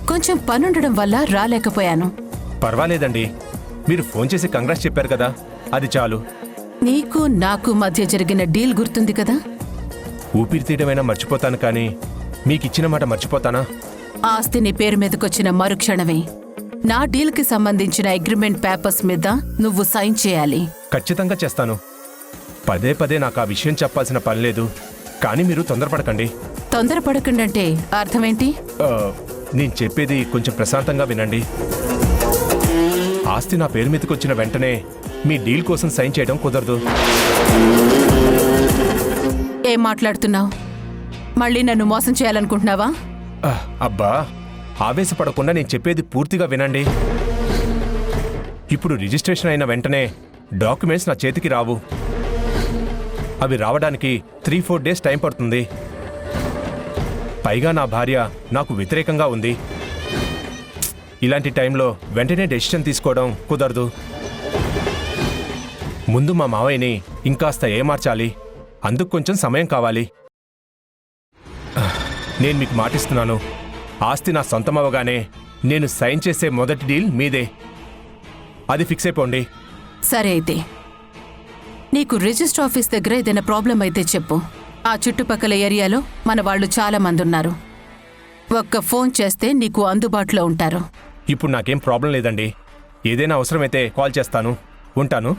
S10: కొంచెం పనుండడం వల్ల రాలేకపోయాను.
S3: పర్వాలేదండి, మీరు ఫోన్ చేసి కంగ్రాట్స్ చెప్పారు కదా, అది చాలు.
S10: నీకు నాకు మధ్య జరిగిన డీల్ గుర్తుంది కదా?
S3: ఊపిరి తీయడమైనా మర్చిపోతాను, కానీ మీకిచ్చిన మాట మర్చిపోతానా?
S10: ఆస్తి నీ పేరు మీదకొచ్చిన మరుక్షణమే నా డీల్కి సంబంధించిన అగ్రిమెంట్ పేపర్స్ మీద నువ్వు సైన్ చేయాలి.
S3: ఖచ్చితంగా చేస్తాను. పదే పదే నాకు ఆ విషయం చెప్పాల్సిన పని లేదు, కానీ మీరు తొందరపడకండి.
S10: తొందరపడకండంటే అర్థమేంటి?
S3: నేను చెప్పేది కొంచెం ప్రశాంతంగా వినండి. ఆస్తి నా పేరు మీదకొచ్చిన వెంటనే మీ డీల్ కోసం సైన్ చేయడం కుదరదు.
S10: ఏం మాట్లాడుతున్నావు? మళ్ళీ నన్ను మోసం చేయాలనుకుంటున్నావా?
S3: అబ్బా, ఆవేశపడకుండా నేను చెప్పేది పూర్తిగా వినండి. ఇప్పుడు రిజిస్ట్రేషన్ అయిన వెంటనే డాక్యుమెంట్స్ నా చేతికి రావు. అవి రావడానికి 3-4 డేస్ టైం పడుతుంది. పైగా నా భార్య నాకు వ్యతిరేకంగా ఉంది. ఇలాంటి టైంలో వెంటనే డెసిషన్ తీసుకోవడం కుదరదు. ముందు మా మావయ్యని ఇంకాస్త ఏమార్చాలి, అందుకు కొంచెం సమయం కావాలి. నేను మీకు మాటిస్తున్నాను, ఆస్తి నా సొంతమవగానే నేను సైన్ చేసే మొదటి డీల్ మీదే. అది ఫిక్స్ అయిపోండి.
S10: సరే, అయితే నీకు రిజిస్టర్ ఆఫీస్ దగ్గర ఏదైనా ప్రాబ్లం అయితే చెప్పు. ఆ చుట్టుపక్కల ఏరియాలో మన వాళ్ళు చాలా మంది ఉన్నారు. ఒక్క ఫోన్ చేస్తే నీకు అందుబాటులో ఉంటారు.
S3: ఇప్పుడు నాకేం ప్రాబ్లం లేదండి. ఏదైనా అవసరమైతే కాల్ చేస్తాను. ఉంటాను.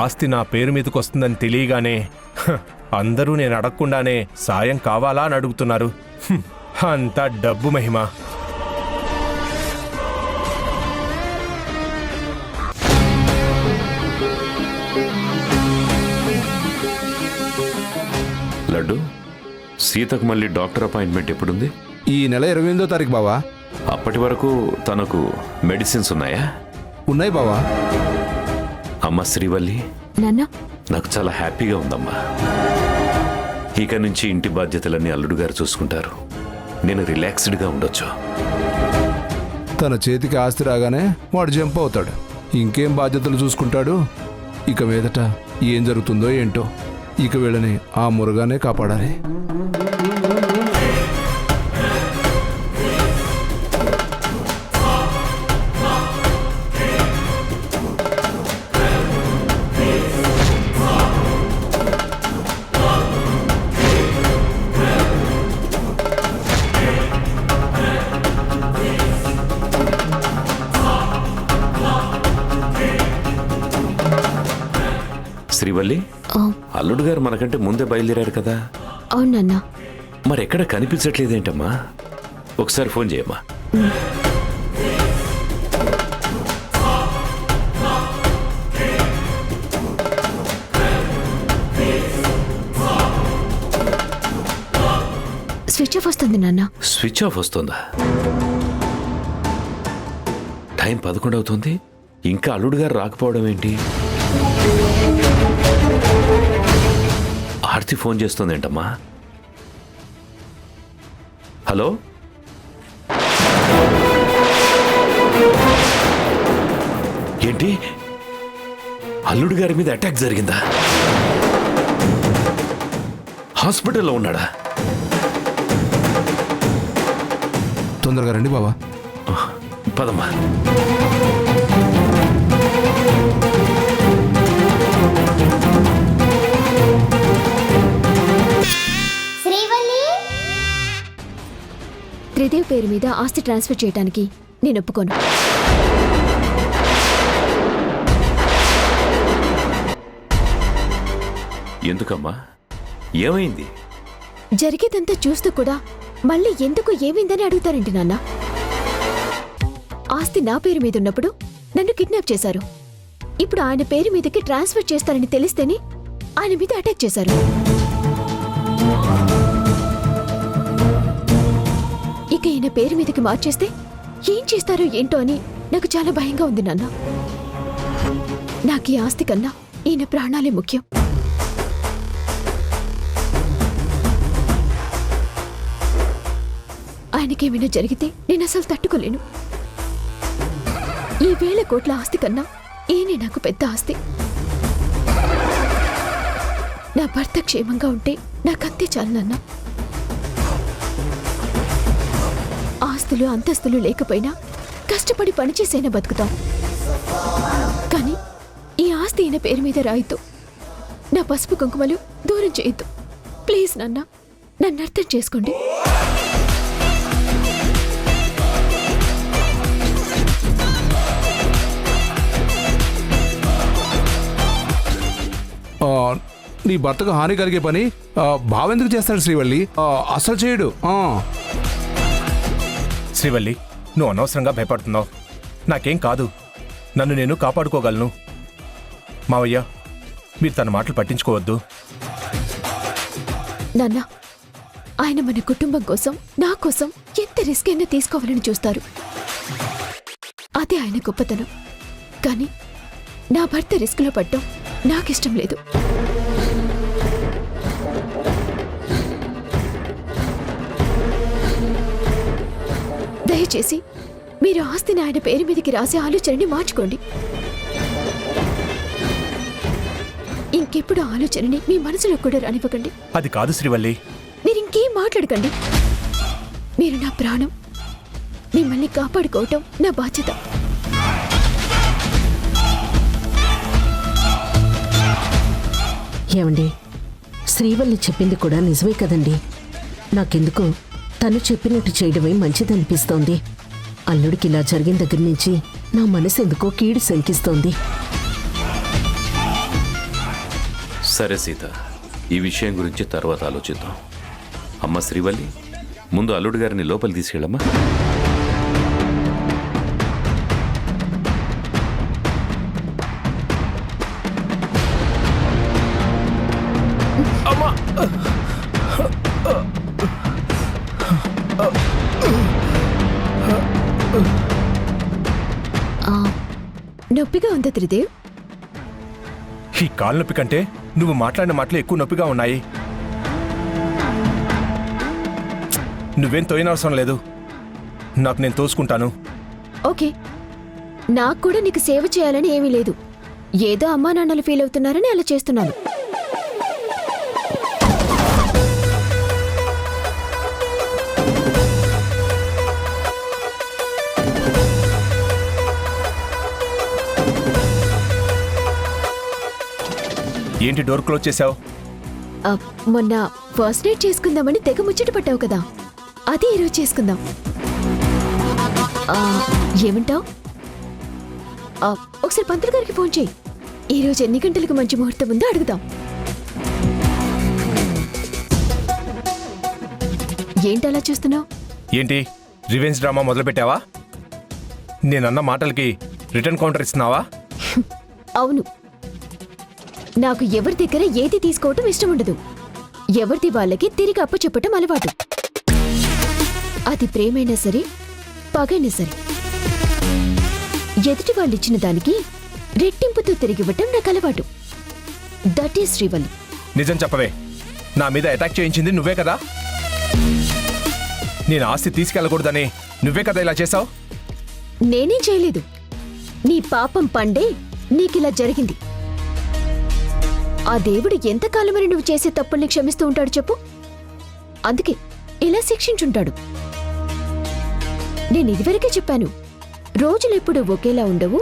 S3: ఆస్తి నా పేరు మీదకొస్తుందని తెలియగానే అందరూ నేను అడగకుండానే సాయం కావాలా అని అడుగుతున్నారు. అంతా డబ్బు మహిమ.
S2: సీతకు మళ్ళీ డాక్టర్ అపాయింట్మెంట్ ఎప్పుడుంది?
S5: ఈ నెల 28వ తారీఖు బావా.
S2: అప్పటి వరకు తనకు మెడిసిన్స్ ఉన్నాయా?
S5: ఉన్నాయి బావా.
S2: అమ్మ శ్రీవల్లి,
S4: నాన్న,
S2: నాకు చాలా హ్యాపీగా ఉందమ్మా. ఇక నుంచి ఇంటి బాధ్యతలన్నీ అల్లుడు గారు చూసుకుంటారు. నేను రిలాక్స్డ్గా ఉండొచ్చు.
S5: తన చేతికి ఆస్తి రాగానే వాడు జంప్ అవుతాడు. ఇంకేం బాధ్యతలు చూసుకుంటాడు. ఇక మీదట ఏం జరుగుతుందో ఏంటో. ఇక వీళ్ళని ఆ మురుగానే కాపాడాలి.
S2: శ్రీవల్లి, అల్లుడు గారు మనకంటే ముందే బయలుదేరారు కదా.
S4: అవును నాన్న.
S2: మరి ఎక్కడ కనిపించట్లేదేంటమ్మా? ఒకసారి ఫోన్ చేయమ్మా.
S4: స్విచ్ ఆఫ్ వస్తుంది నాన్న.
S2: స్విచ్ ఆఫ్ వస్తుందా? టైం 11 అవుతుంది, ఇంకా అల్లుడు గారు రాకపోవడం ఏంటి? ఆర్తి ఫోన్ చేస్తుందేంటమ్మా? హలో, ఏంటి అల్లుడు గారి మీద అటాక్ జరిగిందా? హాస్పిటల్లో ఉన్నాడా?
S5: తొందరగా రండి బావా.
S2: పదమ్మా.
S4: త్రిదేవ్ పేరు మీద ఆస్తి ట్రాన్స్ఫర్ చేయడానికి నేను ఒప్పుకోను.
S2: ఎందుకమ్మా? ఏమైంది?
S4: జరిగేదంతా చూస్తూ కూడా మళ్ళీ ఎందుకు ఏమైందని అడుగుతారేంటి నాన్న? ఆస్తి నా పేరు మీద ఉన్నప్పుడు నన్ను కిడ్నాప్ చేశారు. ఇప్పుడు ఆయన పేరు మీదకి ట్రాన్స్ఫర్ చేస్తారని తెలిస్తేనే ఆయన మీద అటాక్ చేశారు. ఇక ఈయన పేరు మీదకి మార్చేస్తే ఏం చేస్తారో ఏంటో అని నాకు చాలా భయంగా ఉంది నాన్న. నాకు ఈ ఆస్తి కన్నా ఈయన ప్రాణాలే ముఖ్యం. ఆయనకేమైనా జరిగితే నేను అసలు తట్టుకోలేను. ఈ 1000 కోట్ల ఆస్తి కన్నా ఈయనే నాకు పెద్ద ఆస్తి. నా భర్త క్షేమంగా ఉంటే నాకంతే చాలు నాన్న. ఆస్తులు అంతస్తులు లేకపోయినా కష్టపడి పనిచేసైనా బతుకుతాం. కానీ ఈ ఆస్తి ఈయన పేరు మీద రాయితూ నా పసుపు కుంకుమలు దూరం చేయొద్దు ప్లీజ్ నాన్న. నన్ను అర్థం చేసుకోండి.
S5: నీ భర్తకు హాని కలిగే పని బావెందుకు చేస్తాడు శ్రీవల్లి? అసలు చేయడు.
S3: శ్రీవల్లి, నువ్వు అనవసరంగా భయపడుతున్నావు. నాకేం కాదు, నన్ను నేను కాపాడుకోగలను. మావయ్య, మీరు తన మాటలు పట్టించుకోవద్దు.
S4: నాన్న, ఆయన మన కుటుంబం కోసం, నా కోసం ఎంత రిస్క్ అయినా తీసుకోవాలని చూస్తారు. అదే ఆయన గొప్పతనం. కానీ నా భర్త రిస్క్లో పడ్డం నాకిష్టం లేదు. దయచేసి మీరు ఆస్తిని ఆయన పేరు మీదకి రాసే ఆలోచనని మార్చుకోండి. ఇంకెప్పుడు ఆలోచనని మీ మనసులో కూడా రానివ్వకండి.
S3: అది కాదు శ్రీవల్లి.
S4: మీరు ఇంకేం మాట్లాడకండి. మీరు నా ప్రాణం. మిమ్మల్ని కాపాడుకోవటం నా బాధ్యత.
S1: ఏమండి, శ్రీవల్లి చెప్పింది కూడా నిజమే కదండి. నాకెందుకో తను చెప్పినట్టు చేయడమే మంచిదనిపిస్తోంది. అల్లుడికి ఇలా జరిగిన దగ్గర నుంచి నా మనసు ఎందుకో కీడు శంకిస్తోంది.
S2: సరే సీత, ఈ విషయం గురించి తర్వాత ఆలోచిద్దాం. అమ్మ శ్రీవల్లి, ముందు అల్లుడు గారిని లోపలి తీసుకెళ్ళమ్మా. అమ్మా!
S4: ఉందా త్రిదేవ్?
S3: ఈ కాలు నొప్పి కంటే నువ్వు మాట్లాడిన మాటలు ఎక్కువ నొప్పిగా ఉన్నాయి. నువ్వేం తోయనవసరం లేదు, నాకు నేను తోసుకుంటాను.
S4: ఓకే, నాకు కూడా నీకు సేవ చేయాలని ఏమీ లేదు. ఏదో అమ్మా నాన్నలు ఫీల్ అవుతున్నారని అలా చేస్తున్నాను.
S3: ఏంటి డోర్ క్లోజ్ చేసావు?
S4: మొన్న ఫస్ట్ నైట్ చేసుకుందామని తెగ ముచ్చట పట్టావు కదా, అది ఈరోజు చేసుకుందాం. ఏమంటావు? ఒకసారి పంతులు గారికి ఫోన్ చేయి. ఈరోజు ఎన్ని గంటలకు మంచి ముహూర్తం ఉందో అడుగుదాం. ఏంటి అలా చూస్తున్నావు?
S3: ఏంటి రివెంజ్ డ్రామా మొదలుపెట్టావా? నేనన్న మాటలకి రిటర్న్ కౌంటర్ ఇస్తున్నావా?
S4: అవును, నాకు ఎవరి దగ్గర ఏది తీసుకోవటం ఇష్టం ఉండదు. ఎవరిది వాళ్ళకి తిరిగి అప్పచెప్పటం అలవాటు. అది ప్రేమైనా సరే, పగైనా సరే. ఎదుటి వాళ్ళు ఇచ్చిన దానికి రెట్టింపుతో తిరిగివ్వటం నాకు అలవాటు. That is Srivalli.
S3: నిజం చెప్పవే, నా మీద అటాక్ చేయించింది నువ్వే కదా? నేను ఆస్తి తీసుకెళ్ళకూడదని నువ్వే కదా ఇలా చేశావు?
S4: నేనేం చేయలేదు. నీ పాపం పండే నీకిలా జరిగింది. ఆ దేవుడు ఎంతకాలమని నువ్వు చేసే తప్పుల్ని క్షమిస్తూ ఉంటాడు చెప్పు? అందుకే ఇలా శిక్షించుంటాడు. నేను ఇదివరకే చెప్పాను, రోజులెప్పుడు ఒకేలా ఉండవు,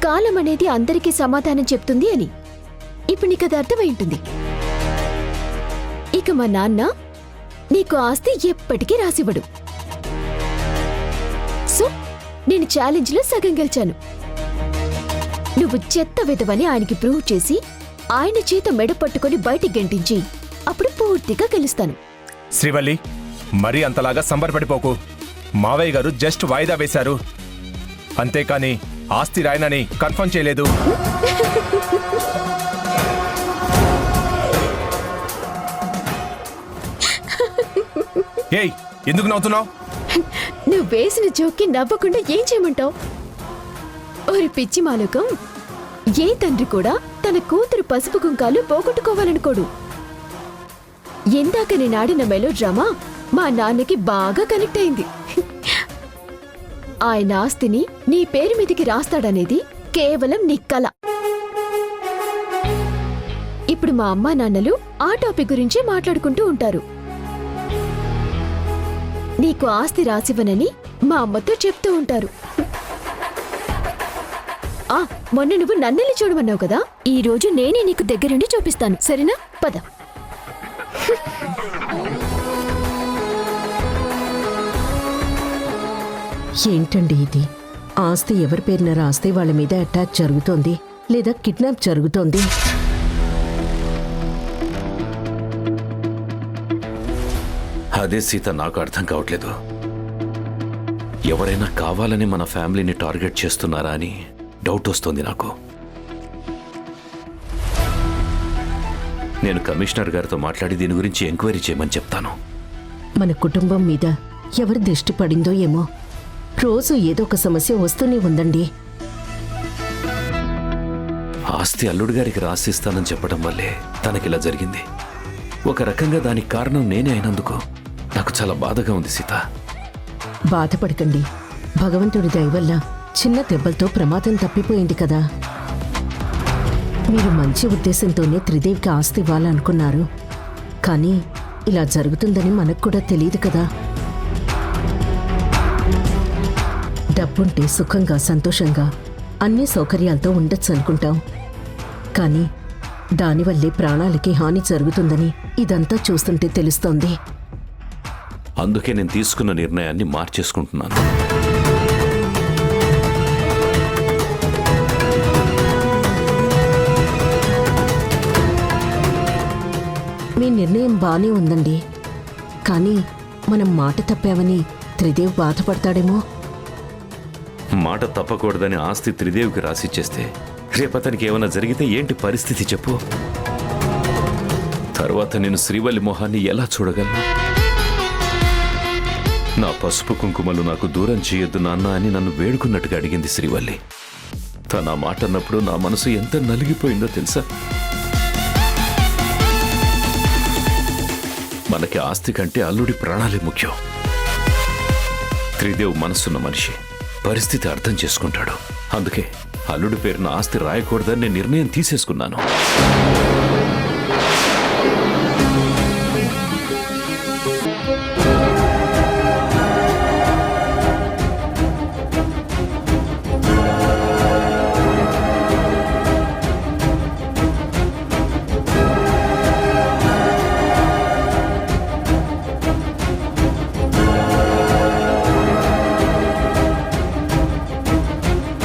S4: కాలం అనేది అందరికీ సమాధానం చెప్తుంది అని. ఇప్పుడు నీకు అది అర్థమై ఉంటుంది. ఇక మా నాన్న నీకు ఆస్తి ఎప్పటికీ రాసివ్వడు. సో నేను ఛాలెంజ్లో సగం గెలిచాను. నువ్వు చెత్త విధవని ఆయనకి ప్రూవ్ చేసి ఆయన చేత మెడ పట్టుకొని బయటికి గెంటించి అప్పుడు పూర్తిగా గెలుస్తాను.
S3: శ్రీవల్లి, మరీ అంతలాగా సంబరపడిపోకు. మావయ్య గారు జస్ట్ వాయిదా వేశారు, అంతేకాని ఆస్తి రాయనని కన్ఫర్మ్ చేయలేదు. ఏయ్, ఎందుకు నవ్వుతున్నావు?
S4: నువ్వు వేసిన జోక్కి నవ్వకుండా ఏం చేయమంటావు? ఓరి పిచ్చి మాలోకం, ఏ తండ్రి కూడా తన కూతురు పసుపు కుంకాలు పోగొట్టుకోవాలనుకోడు. ఇందాక నేను ఆడిన మెలో డ్రామా మా నాన్నకి బాగా కనెక్ట్ అయింది. ఆయన ఆస్తిని నీ పేరు మీదికి రాస్తాడనేది కేవలం నీ కల. ఇప్పుడు మా అమ్మా నాన్నలు ఆ టాపిక్ గురించే మాట్లాడుకుంటూ ఉంటారు. నీకు ఆస్తి రాసివ్వనని మా అమ్మతో చెప్తూ ఉంటారు. మొన్న నువ్వు నన్నెళ్ళి చూడమన్నావు కదా, ఈ రోజు నేనే నీకు దగ్గరుండి చూపిస్తాను, సరేనా? పద.
S1: ఏంటండి ఇది? ఆస్తి ఎవరి పేరున రాస్తే వాళ్ళ మీద అటాక్ జరుగుతోంది, లేదా కిడ్నాప్ జరుగుతోంది.
S2: అదే సీత, నాకు అర్థం కావట్లేదు. ఎవరైనా కావాలని మన ఫ్యామిలీని టార్గెట్ చేస్తున్నారా అని డౌట్ వస్తుంది నాకు. నేను కమిషనర్ గారితో మాట్లాడి దీని గురించి ఎంక్వైరీ చేయమని చెప్తాను.
S1: మన కుటుంబం మీద ఎవరి దృష్టి పడిందో ఏమో, రోజు ఏదో ఒక సమస్య వస్తూనే ఉందండి.
S2: ఆస్తి అల్లుడు గారికి రాసిస్తానని చెప్పడం వల్లే తనకిలా జరిగింది. ఒక రకంగా దానికి కారణం నేనే అయినందుకు నాకు చాలా బాధగా ఉంది సీత.
S1: బాధపడకండి, భగవంతుడి దయ వల్ల చిన్న దెబ్బలతో ప్రమాదం తప్పిపోయింది కదా. మీరు మంచి ఉద్దేశంతోనే త్రిదేవికి ఆస్తి ఇవ్వాలనుకున్నారు, కానీ ఇలా జరుగుతుందని మనకు కూడా తెలియదు కదా. డబ్బుంటే సుఖంగా సంతోషంగా అన్ని సౌకర్యాలతో ఉండొచ్చు అనుకుంటాం, కానీ దానివల్లే ప్రాణాలకి హాని జరుగుతుందని ఇదంతా చూస్తుంటే తెలుస్తోంది.
S2: అందుకే నేను తీసుకున్న నిర్ణయాన్ని మార్చేసుకుంటున్నాను.
S1: మీ నిర్ణయం బానే ఉందండి, కానీ మనం మాట తప్పామని త్రిదేవ్ బాధపడతాడేమో.
S2: మాట తప్పకూడదని ఆస్తి త్రిదేవికి రాసిచ్చేస్తే రేపతనికి ఏమైనా జరిగితే ఏంటి పరిస్థితి చెప్పు? తర్వాత నేను శ్రీవల్లి మొహాన్ని ఎలా చూడగలను? నా పసుపు కుంకుమలు నాకు దూరం చేయొద్దు నాన్న అని నన్ను వేడుకున్నట్టుగా అడిగింది శ్రీవల్లి. తన ఆ మాట అన్నప్పుడు నా మనసు ఎంత నలిగిపోయిందో తెలుసా? మనకి ఆస్తి కంటే అల్లుడి ప్రాణాలే ముఖ్యం. త్రిదేవ్ మనసున్న మనిషి, పరిస్థితి అర్థం చేసుకుంటాడు. అందుకే అల్లుడి పేరున ఆస్తి రాయకూడదని నేను నిర్ణయం తీసేసుకున్నాను.